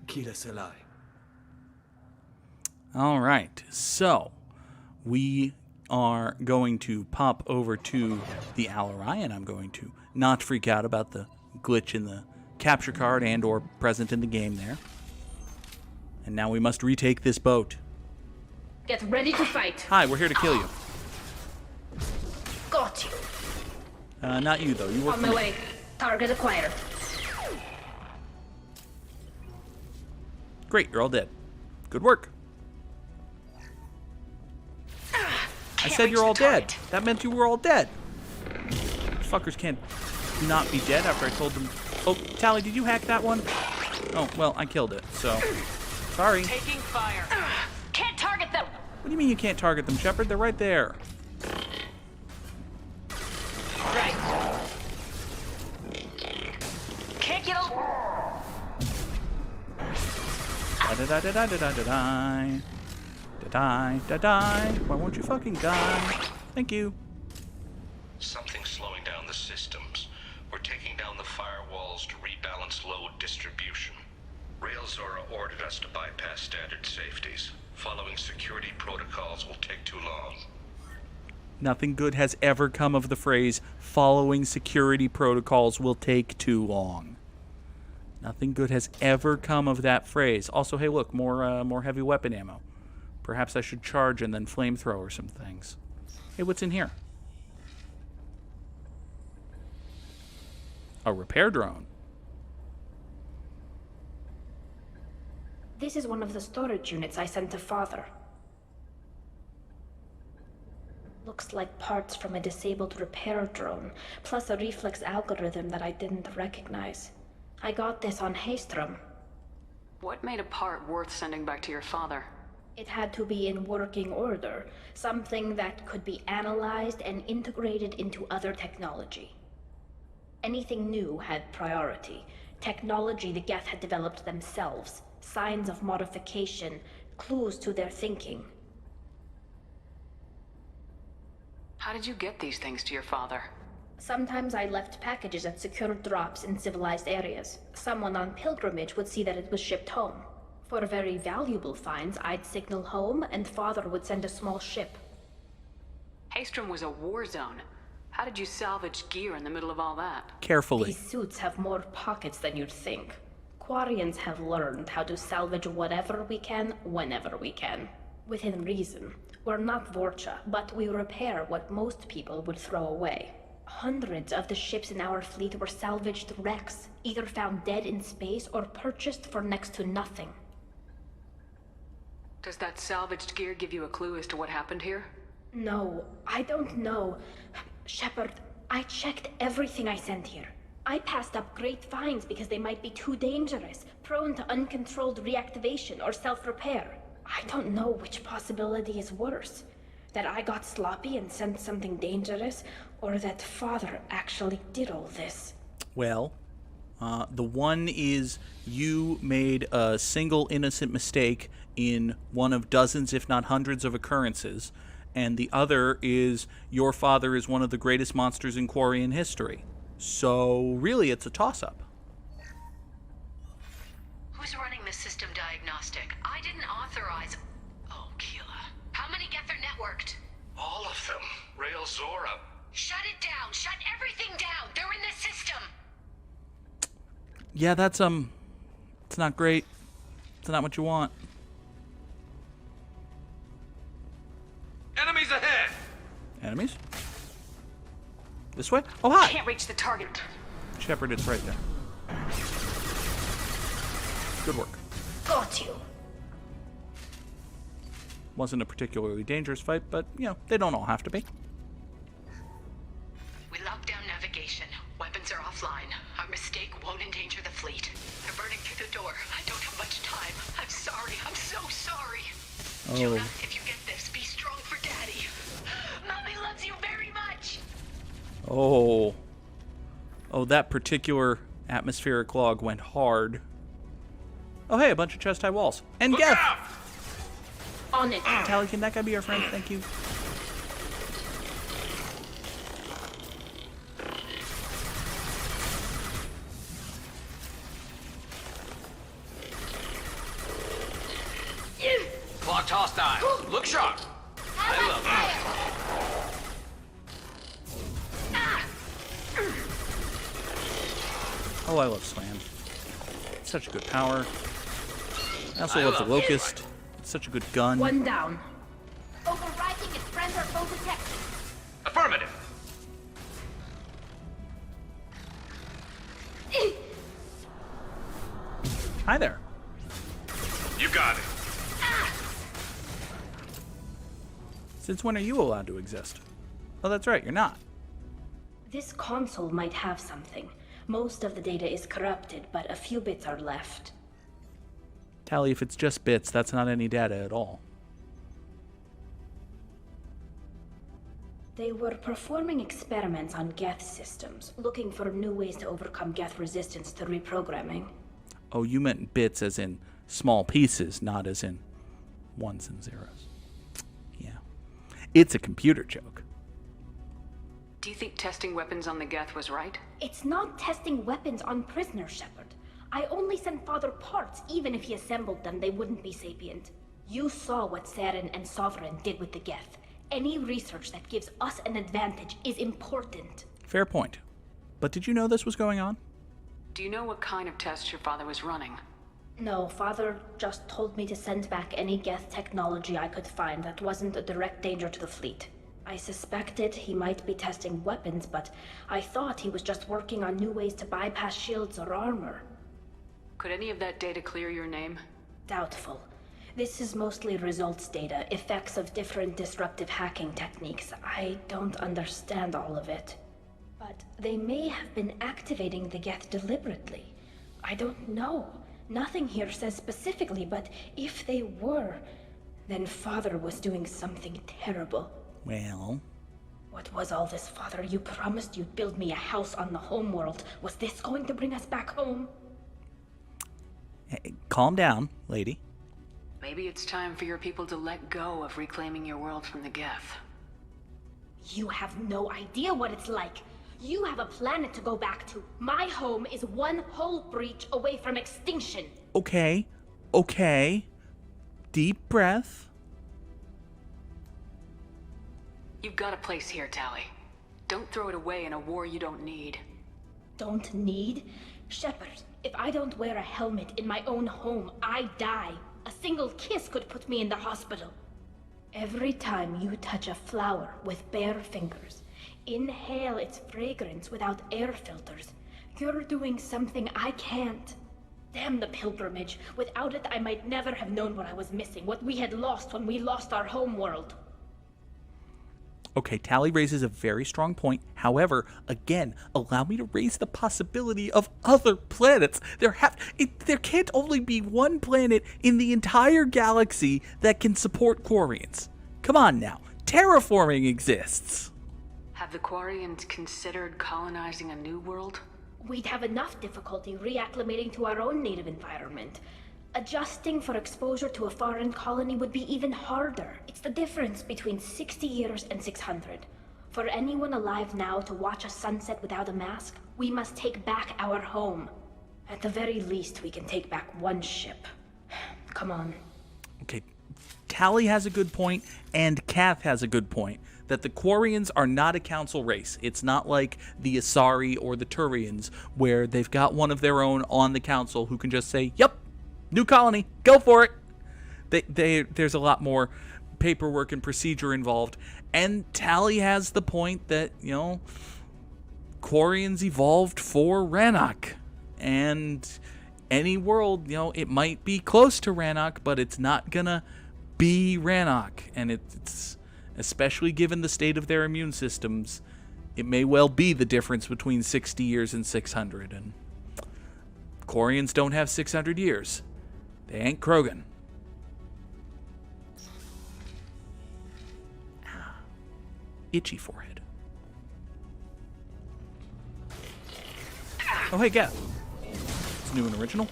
Kila Selai. All right. So, we are going to pop over to the Alarai, and I'm going to not freak out about the glitch in the capture card and or present in the game there. And now we must retake this boat. Get ready to fight. Hi, we're here to kill you. Got you. Not you, though. You work on my way. Target acquired. Great, you're all dead. Good work. I said you're all dead. That meant you were all dead. These fuckers can't not be dead after I told them. Oh, Tali, did you hack that one? Oh, well, I killed it, so. Sorry. Taking fire. Can't target them. What do you mean you can't target them, Shepard? They're right there. Right. Can't get a... Da-da-da-da-da-da-da-da. Da-die, da-die. Why won't you fucking die? Thank you. Something's slowing down the systems. We're taking down the firewalls to rebalance load distribution. Rael-Zora ordered us to bypass standard safeties. Following security protocols will take too long. Nothing good has ever come of the phrase, following security protocols will take too long. Nothing good has ever come of that phrase. Also, hey, look, more heavy weapon ammo. Perhaps I should charge and then flamethrower some things. Hey, what's in here? A repair drone. This is one of the storage units I sent to Father. Looks like parts from a disabled repair drone, plus a reflex algorithm that I didn't recognize. I got this on Haystrom. What made a part worth sending back to your father? It had to be in working order, something that could be analyzed and integrated into other technology. Anything new had priority. Technology the Geth had developed themselves, signs of modification, clues to their thinking. How did you get these things to your father? Sometimes I left packages at secured drops in civilized areas. Someone on pilgrimage would see that it was shipped home. For very valuable finds, I'd signal home, and Father would send a small ship. Haystrom was a war zone. How did you salvage gear in the middle of all that? Carefully. These suits have more pockets than you'd think. Quarians have learned how to salvage whatever we can, whenever we can. Within reason. We're not Vorcha, but we repair what most people would throw away. Hundreds of the ships in our fleet were salvaged wrecks, either found dead in space or purchased for next to nothing. Does that salvaged gear give you a clue as to what happened here? No, I don't know. Shepard, I checked everything I sent here. I passed up great finds because they might be too dangerous, prone to uncontrolled reactivation or self-repair. I don't know which possibility is worse. That I got sloppy and sent something dangerous, or that Father actually did all this. Well, the one is you made a single innocent mistake in one of dozens, if not hundreds, of occurrences, and the other is your father is one of the greatest monsters in Quarian history. So, really, it's a toss-up. Who's running the system diagnostic? I didn't authorize... Oh, Keela. How many Geth are networked? All of them. Rael-Zora. Shut it down! Shut everything down! They're in the system! Yeah, that's, it's not great. It's not what you want. Enemies ahead! Enemies? This way? Oh, hi! Can't reach the target. Shepard, it's right there. Good work. Got you. Wasn't a particularly dangerous fight, but, you know, they don't all have to be. We locked down navigation. Weapons are offline. Our mistake won't endanger the fleet. They're burning through the door. I don't have much time. I'm sorry. I'm so sorry. Oh. Jonah, if you get this, be strong for Daddy. Mommy loves you very much. Oh. Oh, that particular atmospheric log went hard. Oh, hey, a bunch of chest-high walls. And Geth! On it. Tali, can that guy be our friend? Thank you. Clocked hostile. Look sharp. I love Oh, I love Slam. It's such a good power. I also love the Locust. It's such a good gun. One down. Overriding its friends are full detection. Affirmative. Hi there. Since when are you allowed to exist? Oh, that's right, you're not. This console might have something. Most of the data is corrupted, but a few bits are left. Tali, if it's just bits, that's not any data at all. They were performing experiments on Geth systems, looking for new ways to overcome Geth resistance to reprogramming. Oh, you meant bits as in small pieces, not as in ones and zeros. Yeah. It's a computer joke. Do you think testing weapons on the Geth was right? It's not testing weapons on prisoners, Shepard. I only sent Father parts. Even if he assembled them, they wouldn't be sapient. You saw what Saren and Sovereign did with the Geth. Any research that gives us an advantage is important. Fair point. But did you know this was going on? Do you know what kind of tests your father was running? No, Father just told me to send back any Geth technology I could find that wasn't a direct danger to the fleet. I suspected he might be testing weapons, but I thought he was just working on new ways to bypass shields or armor. Could any of that data clear your name? Doubtful. This is mostly results data, effects of different disruptive hacking techniques. I don't understand all of it. But they may have been activating the Geth deliberately. I don't know. Nothing here says specifically, but if they were, then Father was doing something terrible. Well... What was all this, Father? You promised you'd build me a house on the homeworld. Was this going to bring us back home? Hey, calm down, lady. Maybe it's time for your people to let go of reclaiming your world from the Geth. You have no idea what it's like. You have a planet to go back to. My home is one hull breach away from extinction. Okay. Okay. Deep breath. You've got a place here, Tali. Don't throw it away in a war you don't need. Don't need? Shepard, if I don't wear a helmet in my own home, I die. A single kiss could put me in the hospital. Every time you touch a flower with bare fingers, inhale its fragrance without air filters, you're doing something I can't. Damn the pilgrimage. Without it, I might never have known what I was missing, what we had lost when we lost our homeworld. Okay, Tali raises a very strong point. However, again, allow me to raise the possibility of other planets. There can't only be one planet in the entire galaxy that can support Quarians. Come on now. Terraforming exists. Have the Quarians considered colonizing a new world? We'd have enough difficulty reacclimating to our own native environment. Adjusting for exposure to a foreign colony would be even harder. It's the difference between 60 years and 600. For anyone alive now to watch a sunset without a mask, we must take back our home. At the very least, we can take back one ship. Come on. Okay, Tali has a good point, and Kath has a good point. That the Quarians are not a council race. It's not like the Asari or the Turians, where they've got one of their own on the council who can just say, yep, new colony, go for it. There's a lot more paperwork and procedure involved. And Tali has the point that, Quarians evolved for Rannoch. And any world, it might be close to Rannoch, but it's not gonna be Rannoch. And it's especially given the state of their immune systems, it may well be the difference between 60 years and 600. And Quarians don't have 600 years. They ain't Krogan. Itchy forehead. Oh, hey, Gav. It's new and original.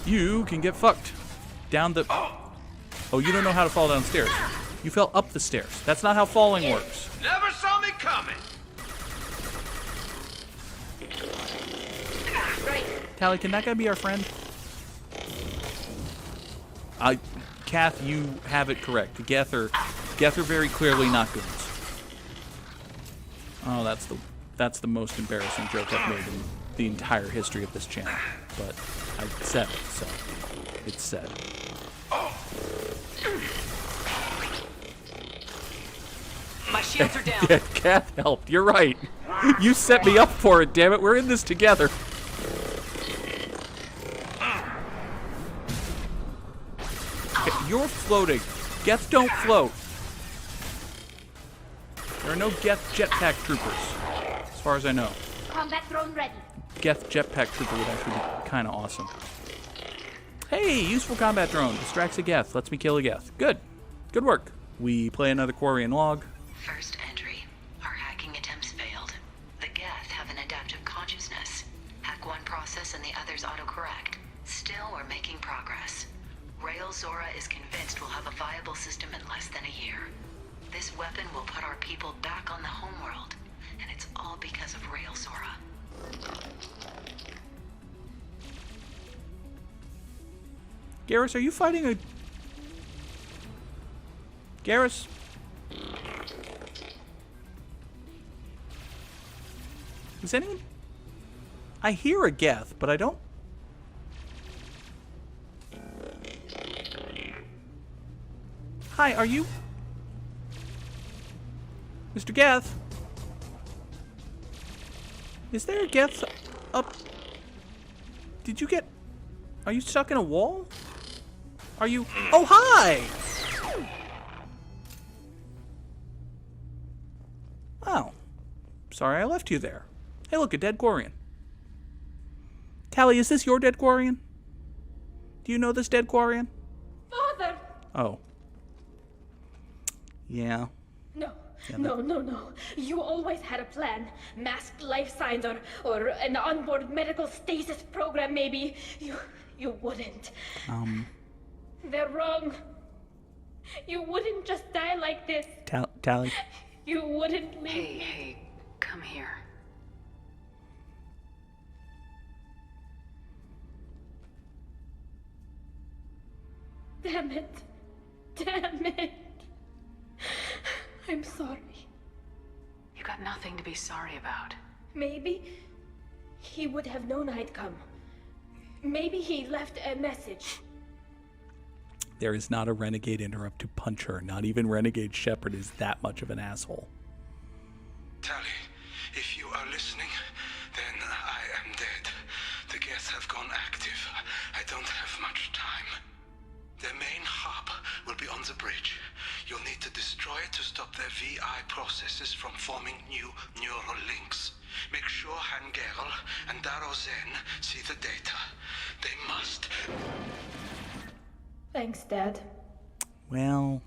You can get fucked. Down the... Oh, you don't know how to fall downstairs. You fell up the stairs. That's not how falling works. Never saw me coming! Tali, can that guy be our friend? Kath, you have it correct. Geth are very clearly not goons. Oh, that's the most embarrassing joke I've made in the entire history of this channel. But I said it, so it's said. My shields are down. Yeah, Kath helped. You're right. You set me up for it, damn it. We're in this together. You're floating. Geth don't float. There are no Geth jetpack troopers, as far as I know. Combat drone ready. Geth jetpack trooper would actually be kind of awesome. Hey, useful combat drone. Distracts a Geth. Lets me kill a Geth. Good. Good work. We play another Quarian log. First entry. Our hacking attempts failed. The Geth have an adaptive consciousness. Hack one process and the others autocorrect. Still, we're making progress. Rael-Zora is convinced we'll have a viable system in less than a year. This weapon will put our people back on the homeworld, and it's all because of Rael-Zora. Garrus, are you fighting a... Garrus? Is anyone... I hear a Geth, but I don't... Hi, are you... Mr. Geth? Is there a Geth up... Did you get... Are you stuck in a wall? Are you... Oh, hi! Oh. Sorry I left you there. Hey, look, a dead Quarian. Tali, is this your dead Quarian? Do you know this dead Quarian? Father! Oh. Yeah. No. Yeah, No. You always had a plan. Masked life signs or an onboard medical stasis program, maybe. You wouldn't. They're wrong. You wouldn't just die like this. Tali. You wouldn't leave. Hey, come here. Damn it. I'm sorry. You got nothing to be sorry about. Maybe he would have known I'd come. Maybe he left a message. There is not a renegade interrupt to punch her. Not even Renegade Shepard is that much of an asshole. Tali, if you are listening, then I am dead. The Geth have gone active. I don't have much time. Their main hub will be on the bridge. You'll need to destroy it to stop their VI processes from forming new neural links. Make sure Hangerl and Daro Zen see the data. They must. Thanks, Dad. Well,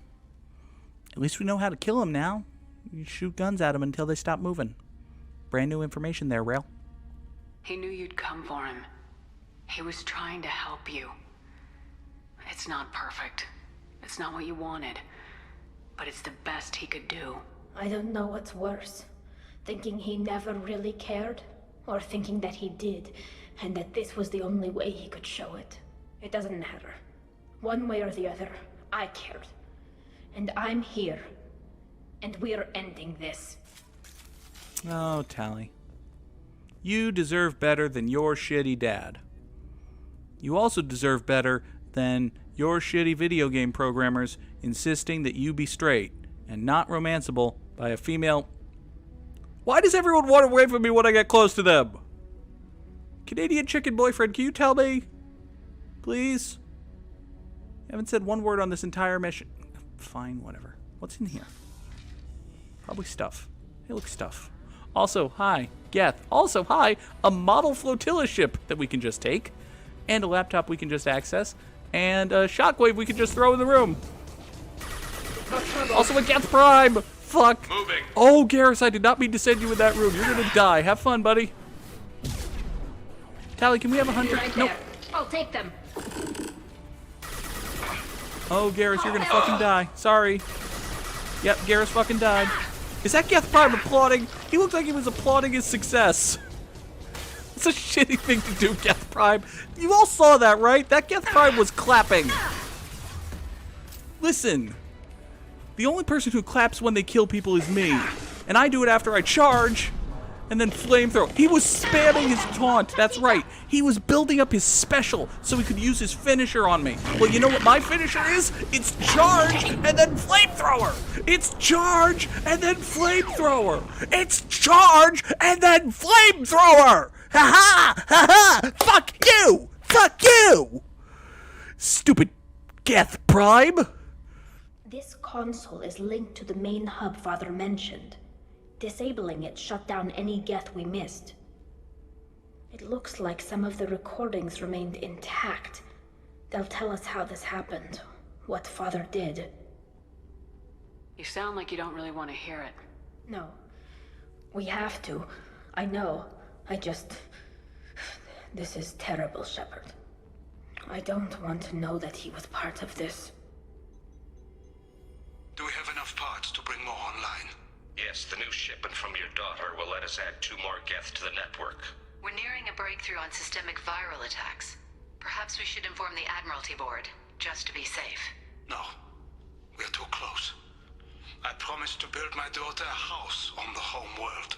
at least we know how to kill him now. You shoot guns at him until they stop moving. Brand new information there, Rael. He knew you'd come for him. He was trying to help you. It's not perfect. It's not what you wanted. But it's the best he could do. I don't know what's worse. Thinking he never really cared, or thinking that he did, and that this was the only way he could show it. It doesn't matter. One way or the other, I cared. And I'm here. And we're ending this. Oh, Tali. You deserve better than your shitty dad. You also deserve better than your shitty video game programmers insisting that you be straight and not romanceable by a female. Why does everyone want away from me when I get close to them? Canadian chicken boyfriend, can you tell me? Please? I haven't said one word on this entire mission. Fine, whatever. What's in here? Probably stuff. Hey, look, stuff. Also, hi, Geth. Also, hi, a model flotilla ship that we can just take. And a laptop we can just access. And a shockwave we can just throw in the room. Also a Geth Prime! Fuck! Moving. Oh, Garrus, I did not mean to send you in that room. You're gonna die. Have fun, buddy. Tali, can we have 100? Right Nope. there. I'll take them. Oh, Garrus, you're gonna fucking die. Sorry. Yep, Garrus fucking died. Is that Geth Prime applauding? He looked like he was applauding his success. It's a shitty thing to do, Geth Prime. You all saw that, right? That Geth Prime was clapping. Listen. The only person who claps when they kill people is me. And I do it after I charge and then flamethrower. He was spamming his taunt. That's right. He was building up his special so he could use his finisher on me. Well, you know what my finisher is? It's charge and then flamethrower. It's charge and then flamethrower. It's charge and then flamethrower. Ha ha! Ha ha! Fuck you! Fuck you! Stupid Geth Prime? This console is linked to the main hub Father mentioned. Disabling it shut down any Geth we missed. It looks like some of the recordings remained intact. They'll tell us how this happened, what Father did. You sound like you don't really want to hear it. No. We have to. I know. This is terrible, Shepard. I don't want to know that he was part of this. Do we have enough parts to bring more online? Yes, the new shipment from your daughter will let us add 2 more Geth to the network. We're nearing a breakthrough on systemic viral attacks. Perhaps we should inform the Admiralty Board, just to be safe. No. We're too close. I promised to build my daughter a house on the home world.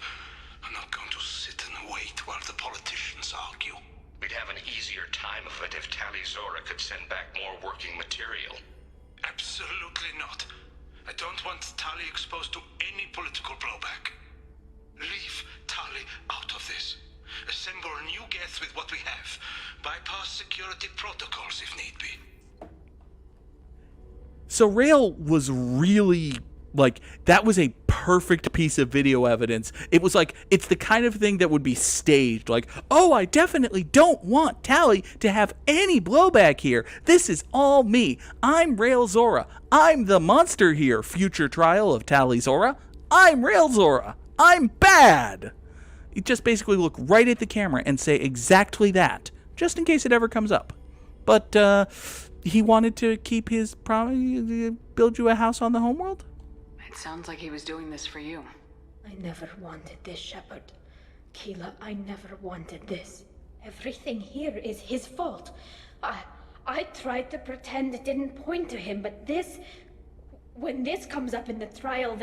I'm not going to sit and wait while the politicians argue. We'd have an easier time of it if Tali Zora could send back more working material. Absolutely not. I don't want Tali exposed to any political blowback. Leave Tali out of this. Assemble new Geth with what we have. Bypass security protocols if need be. So Rael was really, like, that was a perfect piece of video evidence. It was like, it's the kind of thing that would be staged. Like, oh, I definitely don't want Tali to have any blowback here. This is all me. I'm Rael Zora. I'm the monster here, future trial of Tali Zora. I'm Rael Zora. I'm bad. You just basically look right at the camera and say exactly that, just in case it ever comes up. But he wanted to keep his promise, build you a house on the homeworld? It sounds like he was doing this for you. I never wanted this, Shepard. Keela, I never wanted this. Everything here is his fault. I tried to pretend it didn't point to him, but when this comes up in the trial,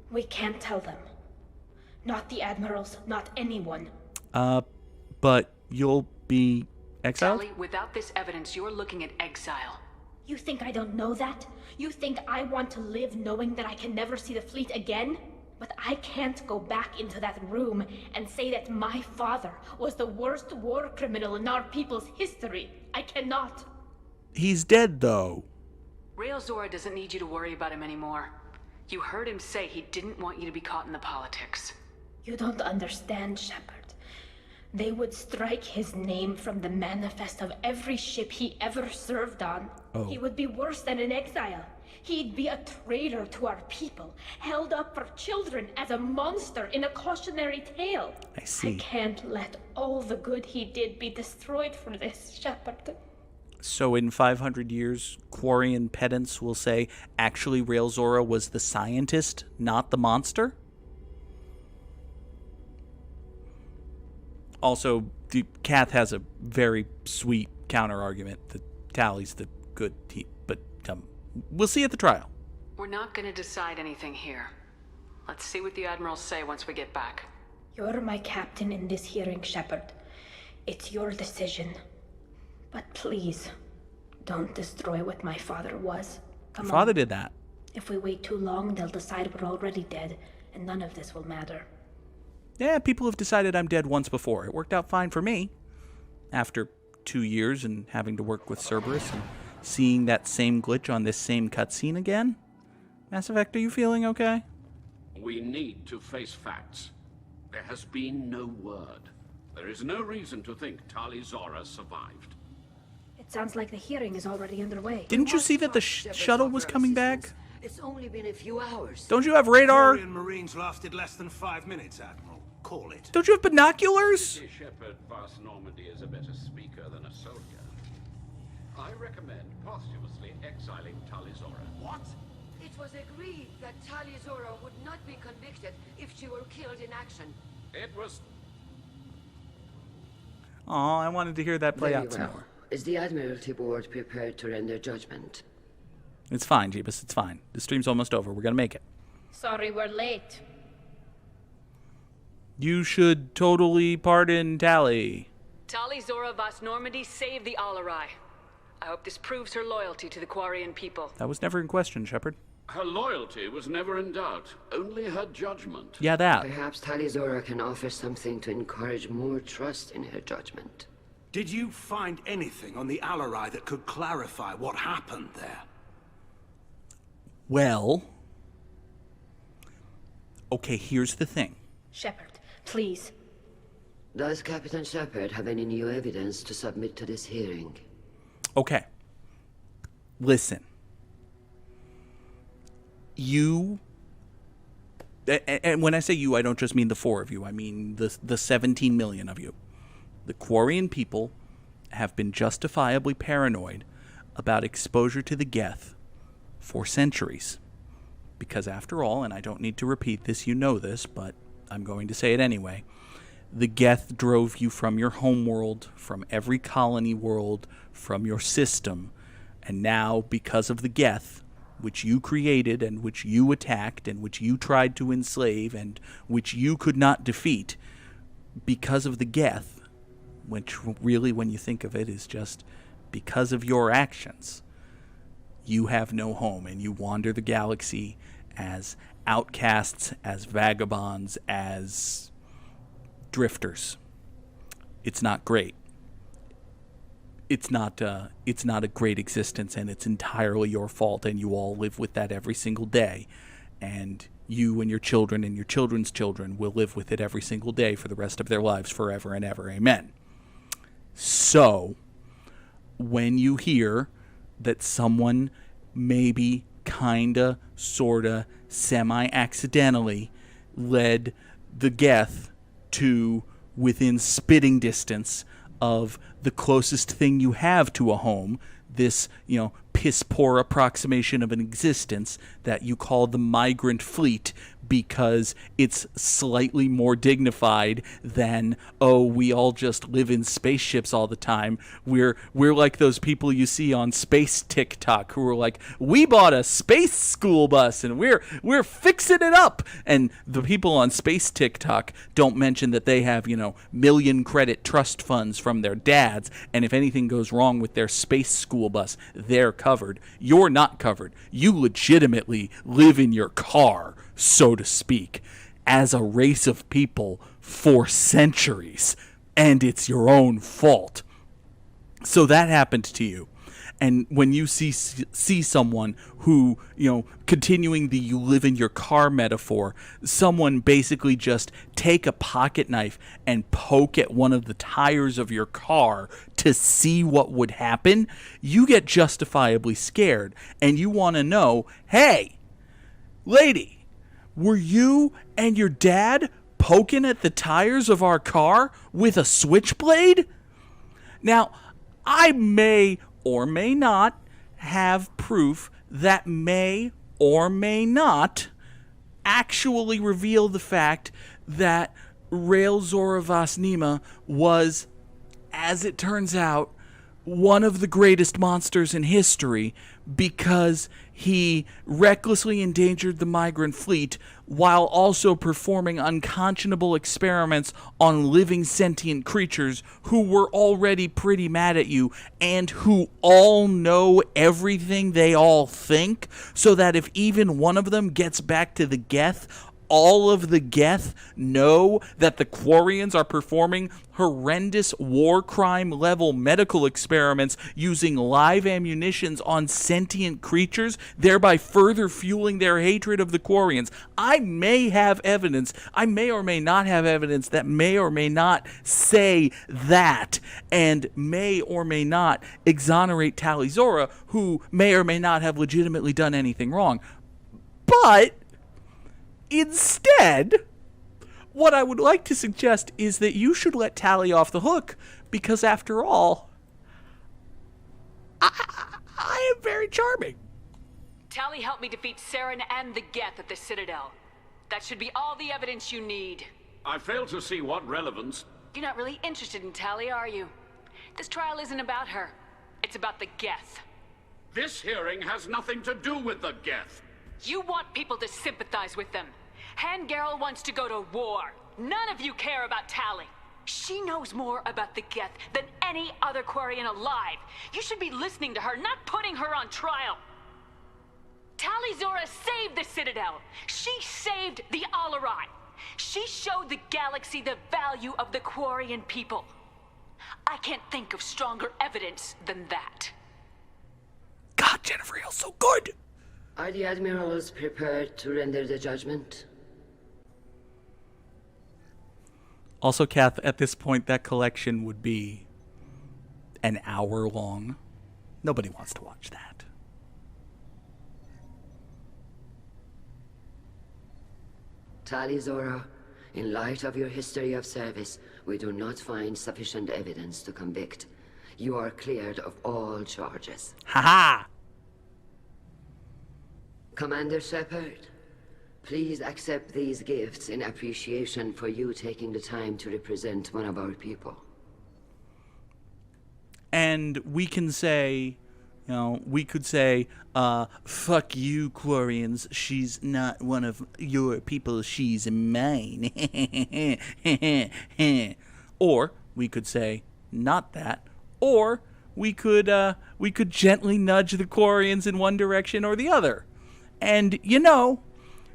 we can't tell them. Not the admirals, not anyone. But you'll be exiled? Tali, without this evidence, you're looking at exile. You think I don't know that? You think I want to live knowing that I can never see the fleet again? But I can't go back into that room and say that my father was the worst war criminal in our people's history. I cannot. He's dead, though. Rael Zora doesn't need you to worry about him anymore. You heard him say he didn't want you to be caught in the politics. You don't understand, Shepard. They would strike his name from the manifest of every ship he ever served on. Oh. He would be worse than an exile. He'd be a traitor to our people, held up for children as a monster in a cautionary tale. I see. I can't let all the good he did be destroyed for this, Shepard. So in 500 years, Quarian pedants will say, actually, Rael Zora was the scientist, not the monster? Also, Kath has a very sweet counter-argument that Tali's the good team, but we'll see at the trial. We're not going to decide anything here. Let's see what the admirals say once we get back. You're my captain in this hearing, Shepard. It's your decision. But please, don't destroy what my father was. Come on. Father did that. If we wait too long, they'll decide we're already dead, and none of this will matter. Yeah, people have decided I'm dead once before. It worked out fine for me. After 2 years and having to work with Cerberus and seeing that same glitch on this same cutscene again. Mass Effect, are you feeling okay? We need to face facts. There has been no word. There is no reason to think Tali Zora survived. It sounds like the hearing is already underway. Didn't you see that the shuttle was coming back? It's only been a few hours. Don't you have radar? Quarian Marines lasted less than 5 minutes, Admiral. Call it. Don't you have binoculars? Shepard Vast Normandy is a better speaker than a soldier. I recommend posthumously exiling Tali Zora. What? It was agreed that Tali Zora would not be convicted if she were killed in action. It was... Aw, I wanted to hear that play Very out some well. more. Is the Admiralty Board prepared to render judgment? It's fine, Jeebus, it's fine. The stream's almost over. We're gonna make it. Sorry we're late. You should totally pardon Tali. Tali Zora Vast Normandy saved the Alarai. I hope this proves her loyalty to the Quarian people. That was never in question, Shepard. Her loyalty was never in doubt, only her judgment. Yeah, that. Perhaps Tali Zora can offer something to encourage more trust in her judgment. Did you find anything on the Alarai that could clarify what happened there? Well, okay, here's the thing. Shepard, please. Does Captain Shepard have any new evidence to submit to this hearing? Okay. Listen. You... And when I say you, I don't just mean the 4 of you. I mean the 17 million of you. The Quarian people have been justifiably paranoid about exposure to the Geth for centuries. Because after all, and I don't need to repeat this, you know this, but I'm going to say it anyway, the Geth drove you from your homeworld, from every colony world, from your system, and now, because of the Geth, which you created and which you attacked and which you tried to enslave and which you could not defeat, because of the Geth, which really, when you think of it, is just because of your actions, you have no home and you wander the galaxy as outcasts, as vagabonds, as drifters. It's not great. It's not a great existence, and it's entirely your fault, and you all live with that every single day. And you and your children and your children's children will live with it every single day for the rest of their lives, forever and ever. Amen. So, when you hear that someone maybe, kinda, sorta, semi-accidentally led the Geth to within spitting distance of the closest thing you have to a home, this, piss-poor approximation of an existence that you call the migrant fleet because it's slightly more dignified than, oh, we all just live in spaceships all the time. We're like those people you see on space TikTok who are like, we bought a space school bus and we're fixing it up. And the people on space TikTok don't mention that they have, million credit trust funds from their dads, and if anything goes wrong with their space school bus, they're covered. You're not covered. You legitimately live in your car, so to speak, as a race of people for centuries, and it's your own fault. So that happened to you. And when you see someone who, continuing the you live in your car metaphor, someone basically just take a pocket knife and poke at one of the tires of your car to see what would happen, you get justifiably scared. And you want to know, hey, lady, were you and your dad poking at the tires of our car with a switchblade? Now, I may or may not have proof that may or may not actually reveal the fact that Rael-roaded Vasnima was, as it turns out, one of the greatest monsters in history because he recklessly endangered the migrant fleet while also performing unconscionable experiments on living sentient creatures who were already pretty mad at you and who all know everything they all think, so that if even one of them gets back to the Geth, all of the Geth know that the Quarians are performing horrendous war crime level medical experiments using live ammunitions on sentient creatures, thereby further fueling their hatred of the Quarians. I may have evidence, I may or may not have evidence that may or may not say that, and may or may not exonerate Tali Zora, who may or may not have legitimately done anything wrong. But instead, what I would like to suggest is that you should let Tali off the hook, because after all, I am very charming. Tali helped me defeat Saren and the Geth at the Citadel. That should be all the evidence you need. I fail to see what relevance... You're not really interested in Tali, are you? This trial isn't about her. It's about the Geth. This hearing has nothing to do with the Geth. You want people to sympathize with them. Hangarel wants to go to war. None of you care about Tali. She knows more about the Geth than any other Quarian alive. You should be listening to her, not putting her on trial. Tali Zora saved the Citadel. She saved the Alarai. She showed the galaxy the value of the Quarian people. I can't think of stronger evidence than that. God, Jennifer Hale's so good! Are the admirals prepared to render the judgment? Also, Kath, at this point, that collection would be an hour long. Nobody wants to watch that. Tali Zora, in light of your history of service, we do not find sufficient evidence to convict. You are cleared of all charges. Ha-ha! Commander Shepard, please accept these gifts in appreciation for you taking the time to represent one of our people. And we can say, you know, we could say, fuck you, Quarians. She's not one of your people. She's mine. Or we could say, not that. Or we could gently nudge the Quarians in one direction or the other. And, you know,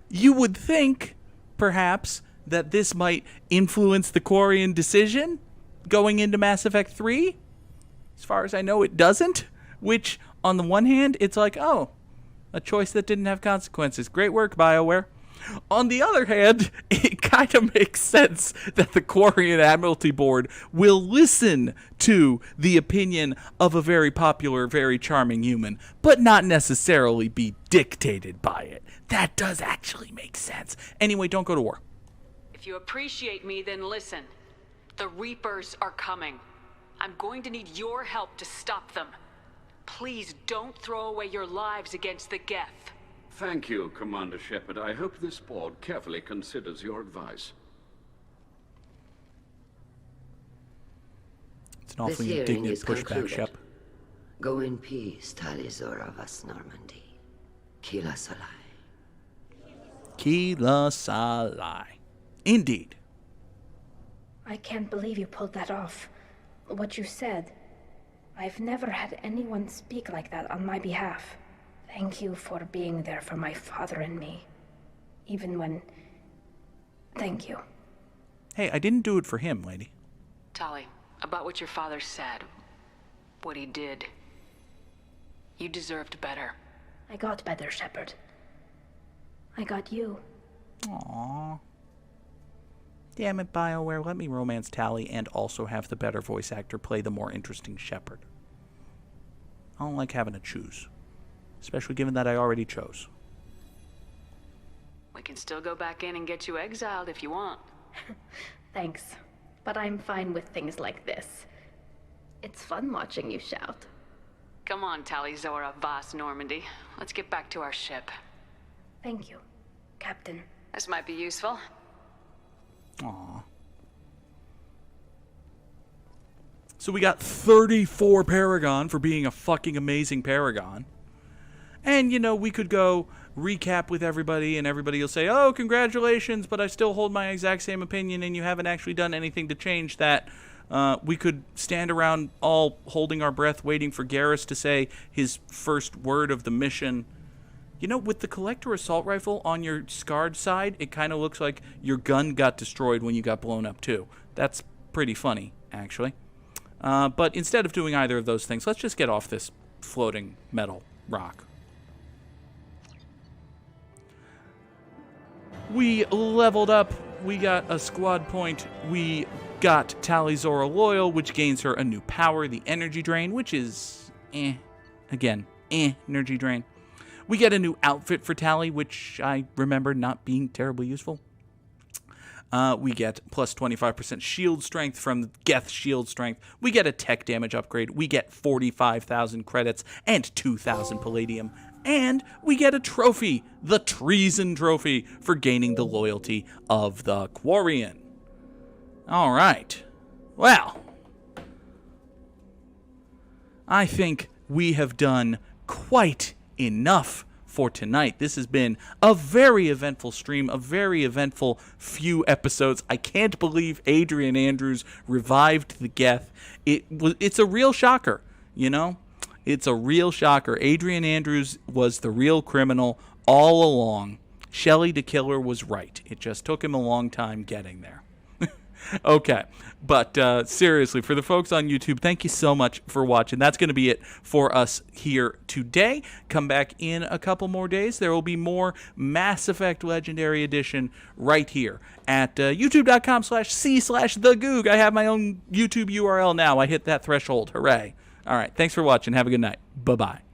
you would think, perhaps, that this might influence the Quarian decision going into Mass Effect 3. As far as I know, it doesn't. Which, on the one hand, it's like, oh, a choice that didn't have consequences. Great work, BioWare. On the other hand, it kind of makes sense that the Quarian Admiralty Board will listen to the opinion of a very popular, very charming human, but not necessarily be dictated by it. That does actually make sense. Anyway, don't go to war. If you appreciate me, then listen. The Reapers are coming. I'm going to need your help to stop them. Please don't throw away your lives against the Geth. Thank you, Commander Shepard. I hope this board carefully considers your advice. It's an awfully indignant pushback, Shep. Go in peace, Tali Zora Vas Normandy. Kila Salai. Kila Salai. Indeed. I can't believe you pulled that off. What you said. I've never had anyone speak like that on my behalf. Thank you for being there for my father and me. Even when... Thank you. Hey, I didn't do it for him, lady. Tali, about what your father said, what he did, you deserved better. I got better, Shepard. I got you. Aww. Damn it, BioWare, let me romance Tali and also have the better voice actor play the more interesting Shepard. I don't like having to choose. Especially given that I already chose. We can still go back in and get you exiled if you want. Thanks. But I'm fine with things like this. It's fun watching you shout. Come on, Tali Zora Vas Normandy. Let's get back to our ship. Thank you, Captain. This might be useful. Aww. So we got 34 Paragon for being a fucking amazing Paragon. And, you know, we could go recap with everybody, and everybody will say, oh, congratulations, but I still hold my exact same opinion, and you haven't actually done anything to change that. We could stand around all holding our breath, waiting for Garrus to say his first word of the mission. You know, with the Collector Assault Rifle on your scarred side, it kind of looks like your gun got destroyed when you got blown up, too. That's pretty funny, actually. But instead of doing either of those things, let's just get off this floating metal rock. We leveled up. We got a squad point. We got Tali Zora Loyal, which gains her a new power, the Energy Drain, which is Again, Energy Drain. We get a new outfit for Tali, which I remember not being terribly useful. We get plus 25% shield strength from Geth shield strength. We get a tech damage upgrade. We get 45,000 credits and 2,000 palladium. And we get a trophy, the Treason Trophy, for gaining the loyalty of the Quarian. All right. Well, I think we have done quite enough for tonight. This has been a very eventful stream, a very eventful few episodes. I can't believe Adrian Andrews revived the Geth. It's a real shocker, you know? It's a real shocker. Adrian Andrews was the real criminal all along. Shelley the Killer was right. It just took him a long time getting there. Okay. But seriously, for the folks on YouTube, thank you so much for watching. That's going to be it for us here today. Come back in a couple more days. There will be more Mass Effect Legendary Edition right here at youtube.com/c/thegoog. I have my own YouTube URL now. I hit that threshold. Hooray. All right. Thanks for watching. Have a good night. Bye-bye.